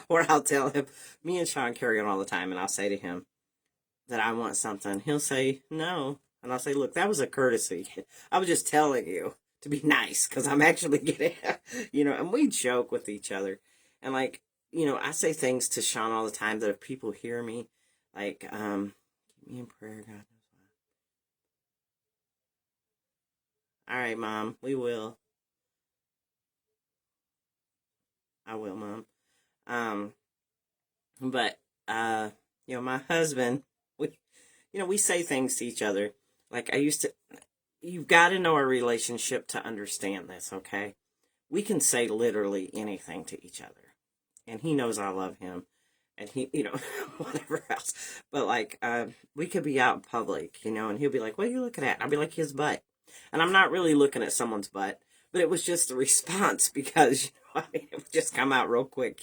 Or I'll tell him, me and Sean carry on all the time, and I'll say to him that I want something. He'll say, no. And I'll say, look, that was a courtesy. I was just telling you to be nice, because I'm actually getting, and we joke with each other. And like, I say things to Sean all the time that if people hear me, like, keep me in prayer, God knows why. All right, Mom, we will. I will, Mom. But my husband, we say things to each other. Like you've got to know our relationship to understand this, okay? We can say literally anything to each other. And he knows I love him. And he, whatever else. But like, we could be out in public, and he'll be like, what are you looking at? And I'll be like, his butt. And I'm not really looking at someone's butt, but it was just a response because, it would just come out real quick,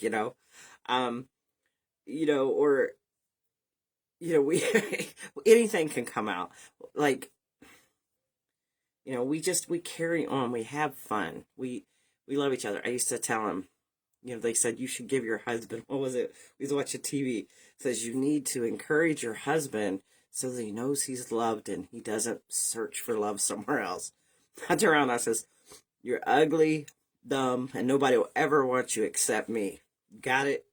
or, we, anything can come out. Like, we carry on. We have fun. We love each other. I used to tell him, they said you should give your husband, what was it? We was watching TV. It says you need to encourage your husband so that he knows he's loved and he doesn't search for love somewhere else. I turn around and I says, you're ugly, dumb, and nobody will ever want you except me. Got it?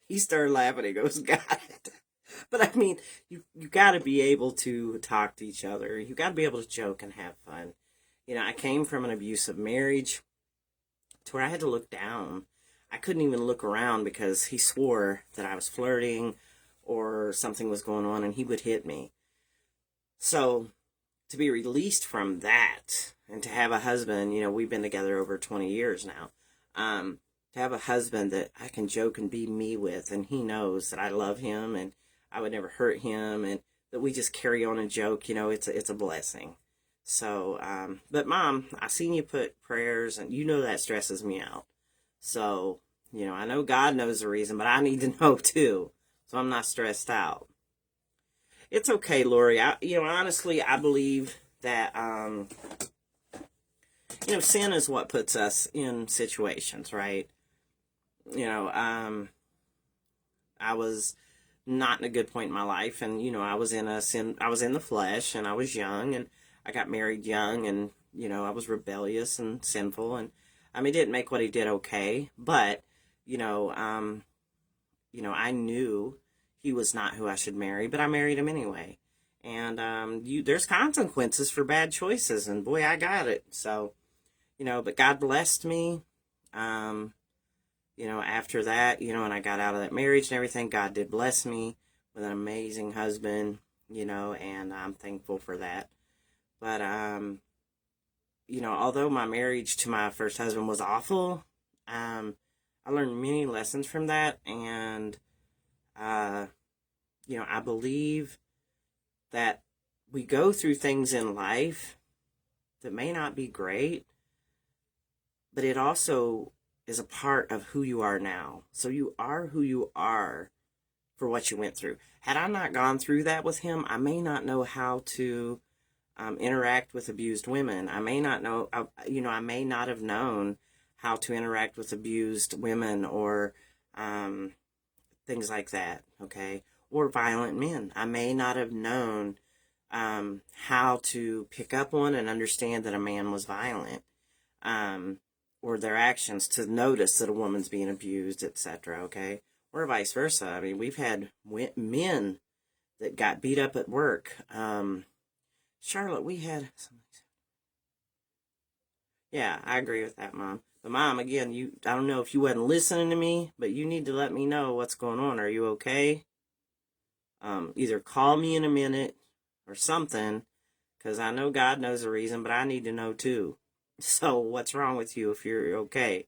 He started laughing. He goes, got it. But I mean, you got to be able to talk to each other. You got to be able to joke and have fun. I came from an abusive marriage to where I had to look down. I couldn't even look around because he swore that I was flirting or something was going on, and he would hit me. So to be released from that and to have a husband, we've been together over 20 years now, to have a husband that I can joke and be me with, and he knows that I love him and I would never hurt him, and that we just carry on and joke, it's a blessing. So, but Mom, I seen you put prayers, and that stresses me out. So, I know God knows the reason, but I need to know too, so I'm not stressed out. It's okay, Lori. Honestly, I believe that, sin is what puts us in situations, right? I was not in a good point in my life, and, I was in the flesh, and I was young, and I got married young, and, I was rebellious and sinful, and, he didn't make what he did okay, but, I knew he was not who I should marry, but I married him anyway. And there's consequences for bad choices, and boy, I got it. So, but God blessed me. After that, and I got out of that marriage and everything, God did bless me with an amazing husband, and I'm thankful for that. But, although my marriage to my first husband was awful, I learned many lessons from that, and, I believe that we go through things in life that may not be great, but it also is a part of who you are now. So you are who you are for what you went through. Had I not gone through that with him, I may not know how to interact with abused women. I may not know, I may not have known how to interact with abused women or things like that, okay? Or violent men. I may not have known how to pick up on and understand that a man was violent, or their actions, to notice that a woman's being abused, etc., okay? Or vice versa. We've had men that got beat up at work. Charlotte, we had... Yeah, I agree with that, Mom. But Mom, again, I don't know if you wasn't listening to me, but you need to let me know what's going on. Are you okay? Either call me in a minute or something, because I know God knows the reason, but I need to know too. So what's wrong with you if you're okay?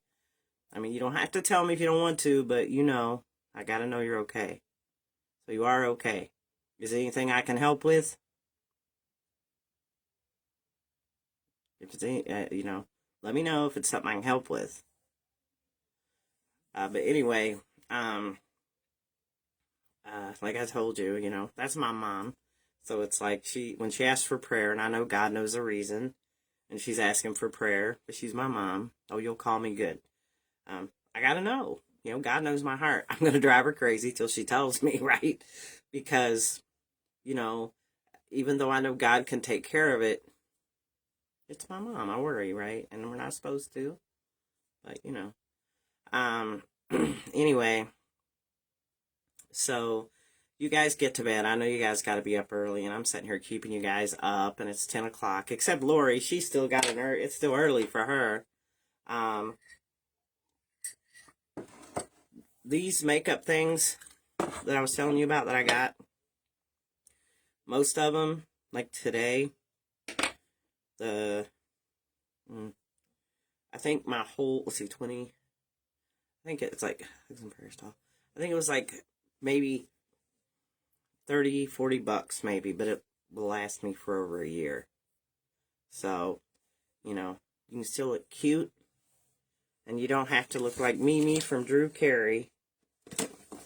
I mean, you don't have to tell me if you don't want to, but I got to know you're okay. So you are okay. Is there anything I can help with? If it's any, let me know if it's something I can help with. But anyway, like I told you, that's my mom. So it's like when she asks for prayer, and I know God knows the reason, and she's asking for prayer, but she's my mom. Oh, you'll call me good. I gotta know. God knows my heart. I'm gonna drive her crazy till she tells me, right? Because, even though I know God can take care of it, it's my mom. I worry, right? And we're not supposed to. But, anyway, so you guys get to bed. I know you guys got to be up early, and I'm sitting here keeping you guys up, and it's 10 o'clock. Except Lori, she's still got it's still early for her. These makeup things that I was telling you about that I got, most of them, like today, I think my whole, 20, I think it's like, I think it was like maybe 30, 40 bucks maybe, but it will last me for over a year. So, you can still look cute, and you don't have to look like Mimi from Drew Carey,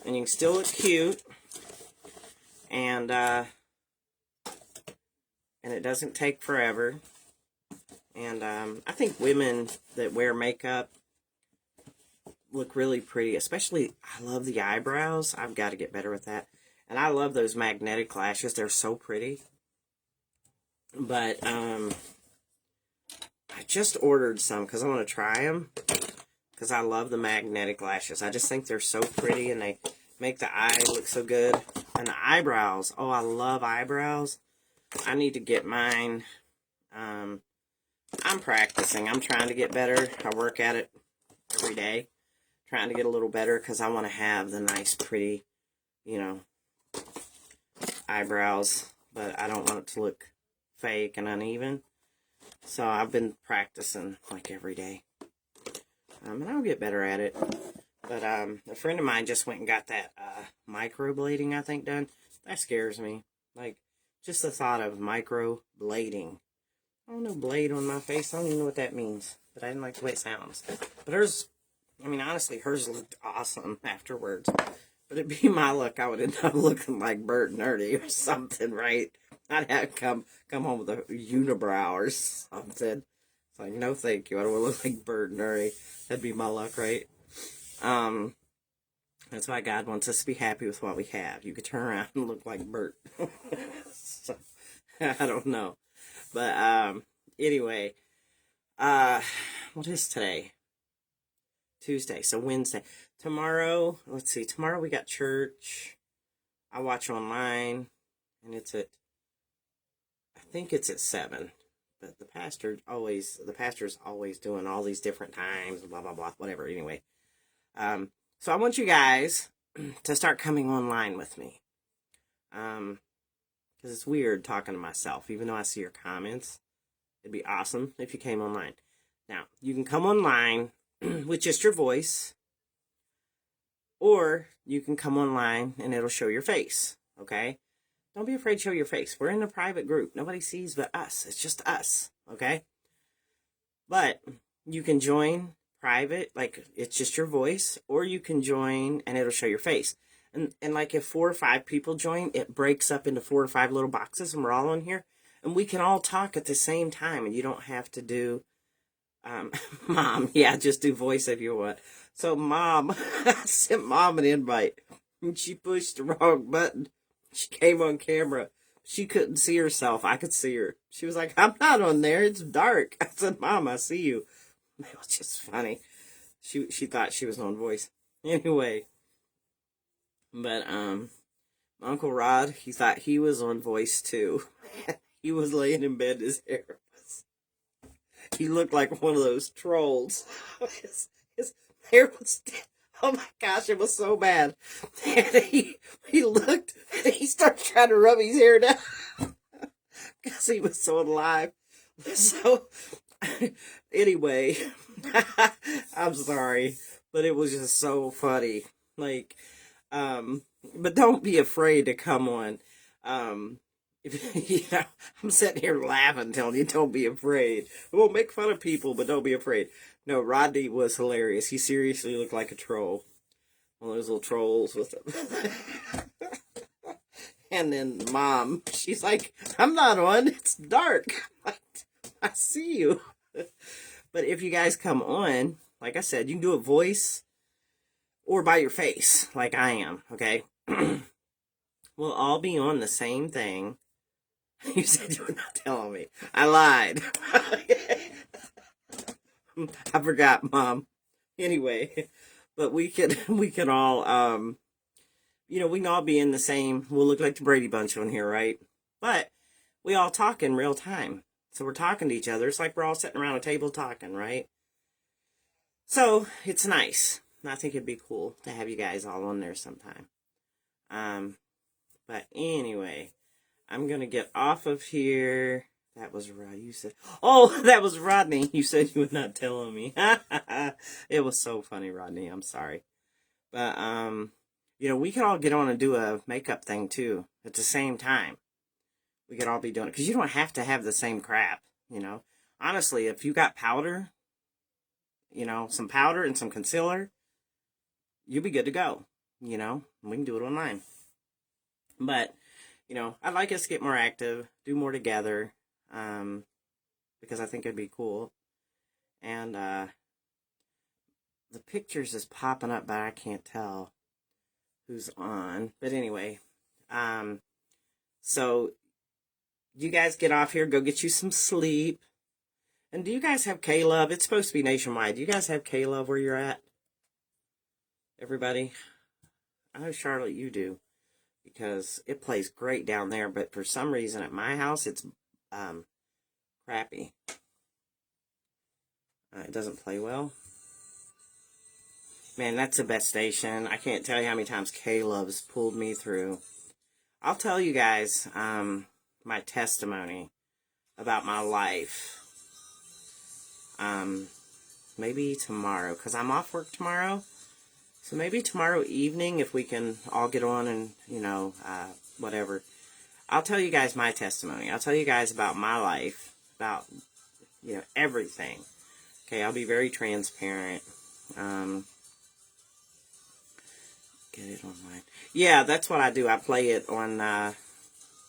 and you can still look cute, and it doesn't take forever. And I think women that wear makeup look really pretty, especially, I love the eyebrows. I've got to get better with that. And I love those magnetic lashes. They're so pretty. But I just ordered some because I want to try them. Because I love the magnetic lashes. I just think they're so pretty, and they make the eye look so good. And the eyebrows. Oh, I love eyebrows. I need to get mine. I'm practicing. I'm trying to get better. I work at it every day. Trying to get a little better because I want to have the nice, pretty, eyebrows. But I don't want it to look fake and uneven. So I've been practicing like every day. And I'll get better at it. But a friend of mine just went and got that microblading, I think, done. That scares me. Like, just the thought of microblading. I don't know, blade on my face. I don't even know what that means. But I didn't like the way it sounds. But hers, honestly, hers looked awesome afterwards. But it'd be my luck, I would end up looking like Bert Nerdy or something, right? I'd have to come home with a unibrow or something. It's like, no thank you. I don't want to look like Bert Nerdy. That'd be my luck, right? That's why God wants us to be happy with what we have. You could turn around and look like Bert. So, I don't know. But, anyway, what is today? Tuesday, so Wednesday. Tomorrow, let's see, tomorrow we got church. I watch online, and I think it's at 7. But the pastor's always doing all these different times, blah, blah, blah, whatever, anyway. So I want you guys to start coming online with me. Because it's weird talking to myself, even though I see your comments. It'd be awesome if you came online. Now, you can come online with just your voice, or you can come online and it'll show your face, okay? Don't be afraid to show your face. We're in a private group. Nobody sees but us. It's just us, okay? But you can join private, like it's just your voice, or you can join and it'll show your face. And like if 4 or 5 people join, it breaks up into 4 or 5 little boxes, and we're all on here. And we can all talk at the same time, and you don't have to do, Mom, yeah, just do voice if you want. So Mom, I sent Mom an invite, and she pushed the wrong button. She came on camera. She couldn't see herself. I could see her. She was like, I'm not on there. It's dark. I said, Mom, I see you. It was just funny. She thought she was on voice. Anyway. But, Uncle Rod, he thought he was on Voice too. He was laying in bed, his hair was, he looked like one of those trolls. His hair was, oh my gosh, it was so bad. And he looked, and he started trying to rub his hair down because he was so alive. So, anyway, I'm sorry, but it was just so funny. Like, but don't be afraid to come on. You know, I'm sitting here laughing, telling you don't be afraid. We'll make fun of people, but don't be afraid. No, Rodney was hilarious. He seriously looked like a troll. One of those little trolls with them. And then Mom, she's like, I'm not on. It's dark. I see you. But if you guys come on, like I said, you can do a voice or by your face, like I am, okay? We'll all be on the same thing. You said you were not telling me. I lied. I forgot, Mom. Anyway, but we can all, you know, we can all be in the same, we'll look like the Brady Bunch on here, right? But we all talk in real time. So we're talking to each other. It's like we're all sitting around a table talking, right? So it's nice. I think it'd be cool to have you guys all on there sometime. But anyway, I'm going to get off of here. That was right. You said, oh, that was Rodney. You said you were not telling me. It was so funny, Rodney. I'm sorry. But, you know, we could all get on and do a makeup thing too at the same time. We could all be doing it because you don't have to have the same crap, you know. Honestly, if you got powder, you know, some powder and some concealer, you'll be good to go, you know. We can do it online. But, you know, I'd like us to get more active, do more together, because I think it'd be cool. And the pictures is popping up, but I can't tell who's on. But anyway, so you guys get off here, go get you some sleep. And do you guys have K-Love? It's supposed to be nationwide. Do you guys have K-Love where you're at? Everybody? I know, Charlotte, you do. Because it plays great down there. But for some reason at my house, it's crappy. It doesn't play well. Man, that's the best station. I can't tell you how many times K-Love's pulled me through. I'll tell you guys my testimony about my life. Maybe tomorrow, because I'm off work tomorrow. So maybe tomorrow evening, if we can all get on and, you know, whatever. I'll tell you guys my testimony. I'll tell you guys about my life, about, you know, everything. Okay, I'll be very transparent. Get it online. Yeah, that's what I do. I play it on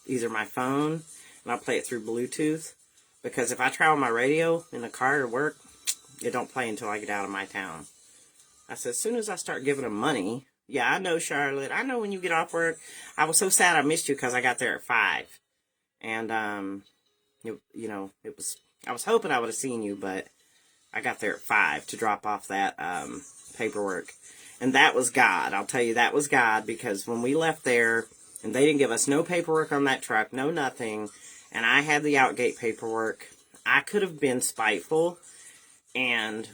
either my phone, and I'll play it through Bluetooth. Because if I try on my radio in the car to work, it don't play until I get out of my town. I said, as soon as I start giving them money, yeah, I know, Charlotte. I know when you get off work. I was so sad I missed you because I got there at 5. And, you know, I was hoping I would have seen you, but I got there at 5 to drop off that paperwork. And that was God. I'll tell you, that was God, because when we left there, and they didn't give us no paperwork on that truck, no nothing, and I had the outgate paperwork, I could have been spiteful and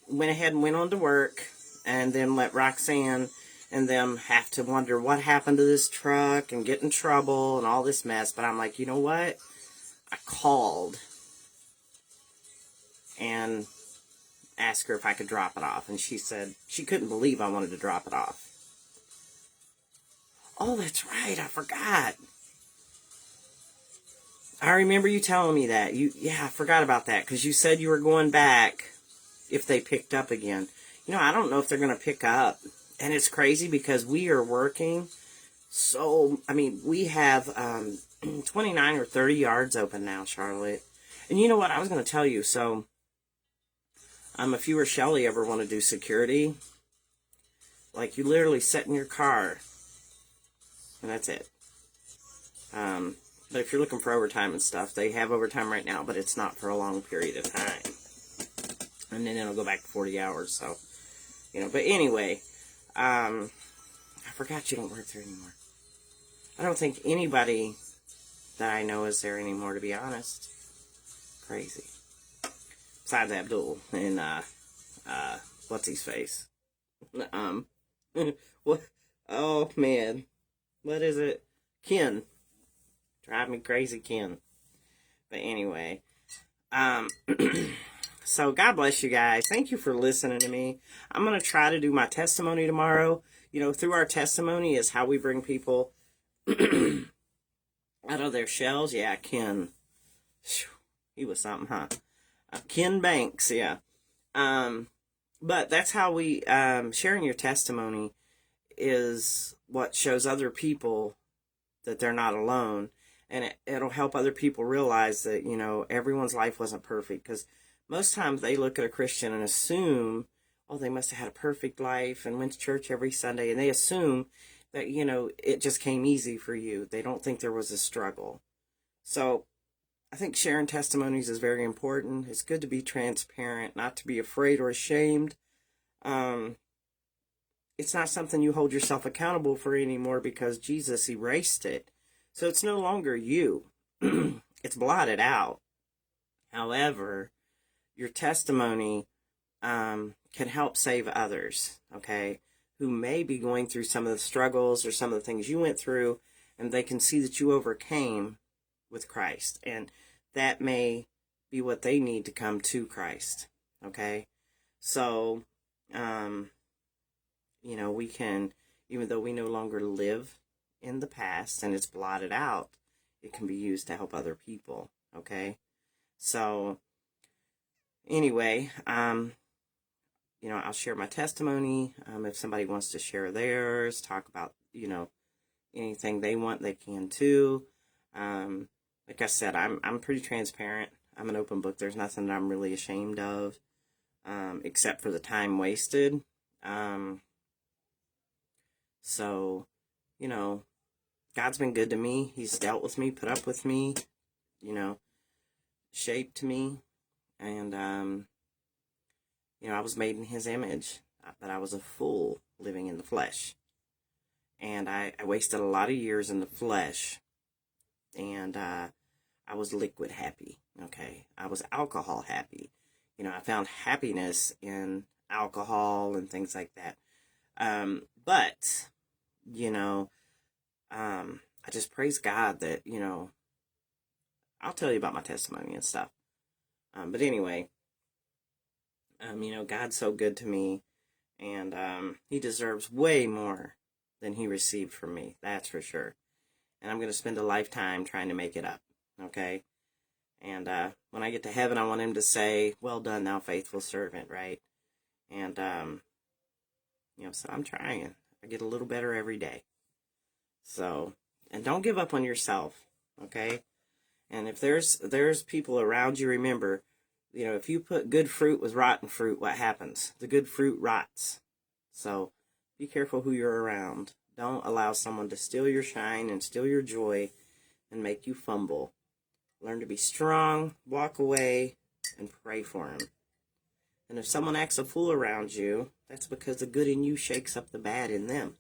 went ahead and went on to work, and then let Roxanne and them have to wonder what happened to this truck and get in trouble and all this mess. But I'm like, you know what? I called and asked her if I could drop it off. And she said she couldn't believe I wanted to drop it off. Oh, that's right. I forgot. I remember you telling me that. Yeah, I forgot about that. Because you said you were going back if they picked up again. You know, I don't know if they're going to pick up. And it's crazy because we are working so, I mean, we have 29 or 30 yards open now, Charlotte. And you know what? I was going to tell you. So, if you or Shelly ever want to do security, like you literally sit in your car and that's it. But if you're looking for overtime and stuff, they have overtime right now, but it's not for a long period of time. And then it'll go back to 40 hours, so, you know. But anyway, I forgot you don't work there anymore. I don't think anybody that I know is there anymore, to be honest. Crazy. Besides Abdul and, what's his face? What? Oh, man. What is it? Ken. Drive me crazy, Ken. But anyway, so God bless you guys. Thank you for listening to me. I'm going to try to do my testimony tomorrow. You know, through our testimony is how we bring people out of their shells. Yeah, Ken. He was something, huh? Ken Banks, yeah. But that's how we, sharing your testimony is what shows other people that they're not alone. And it'll help other people realize that, you know, everyone's life wasn't perfect. Because most times they look at a Christian and assume, oh, they must have had a perfect life and went to church every Sunday. And they assume that, you know, it just came easy for you. They don't think there was a struggle. So I think sharing testimonies is very important. It's good to be transparent, not to be afraid or ashamed. It's not something you hold yourself accountable for anymore because Jesus erased it. So it's no longer you. It's blotted out. However, your testimony can help save others, okay, who may be going through some of the struggles or some of the things you went through, and they can see that you overcame with Christ. And that may be what they need to come to Christ, okay? So, you know, we can, even though we no longer live in the past and it's blotted out, it can be used to help other people, okay? So anyway, you know, I'll share my testimony. If somebody wants to share theirs, talk about, you know, anything they want, they can too. Like I said, I'm pretty transparent. I'm an open book. There's nothing that I'm really ashamed of, except for the time wasted. So, you know, God's been good to me. He's dealt with me, put up with me, you know, shaped me. And, you know, I was made in his image, but I was a fool living in the flesh. And I wasted a lot of years in the flesh. And I was liquid happy, okay? I was alcohol happy. You know, I found happiness in alcohol and things like that. But, you know, I just praise God that, you know, I'll tell you about my testimony and stuff. But anyway, you know, God's so good to me, and he deserves way more than he received from me. That's for sure. And I'm going to spend a lifetime trying to make it up, okay? And when I get to heaven, I want him to say, well done, thou faithful servant, right? And, you know, so I'm trying. I get a little better every day. So, and don't give up on yourself, okay? And if there's people around you, remember, you know, if you put good fruit with rotten fruit, what happens? The good fruit rots. So, be careful who you're around. Don't allow someone to steal your shine and steal your joy and make you fumble. Learn to be strong, walk away, and pray for them. And if someone acts a fool around you, that's because the good in you shakes up the bad in them.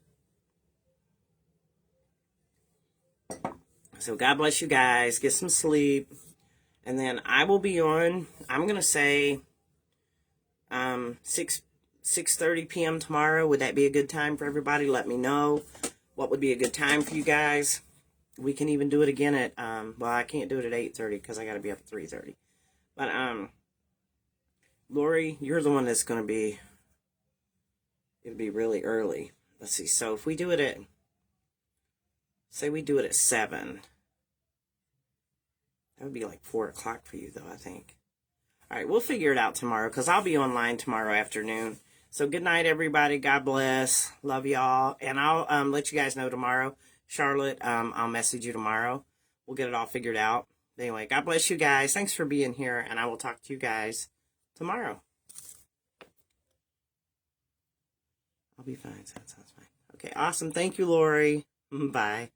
So God bless you guys. Get some sleep. And then I will be on, I'm going to say 6:30 p.m. tomorrow. Would that be a good time for everybody? Let me know what would be a good time for you guys. We can even do it again at, well, I can't do it at 8:30 because I got to be up at 3:30. But, Lori, you're the one that's going to be, it'll be really early. Let's see. So if we do it at, say we do it at 7, that would be like 4 o'clock for you, though, I think. All right, we'll figure it out tomorrow because I'll be online tomorrow afternoon. So good night, everybody. God bless. Love y'all. And I'll let you guys know tomorrow. Charlotte, I'll message you tomorrow. We'll get it all figured out. Anyway, God bless you guys. Thanks for being here, and I will talk to you guys tomorrow. I'll be fine. That sounds fine. Okay, awesome. Thank you, Lori. Bye.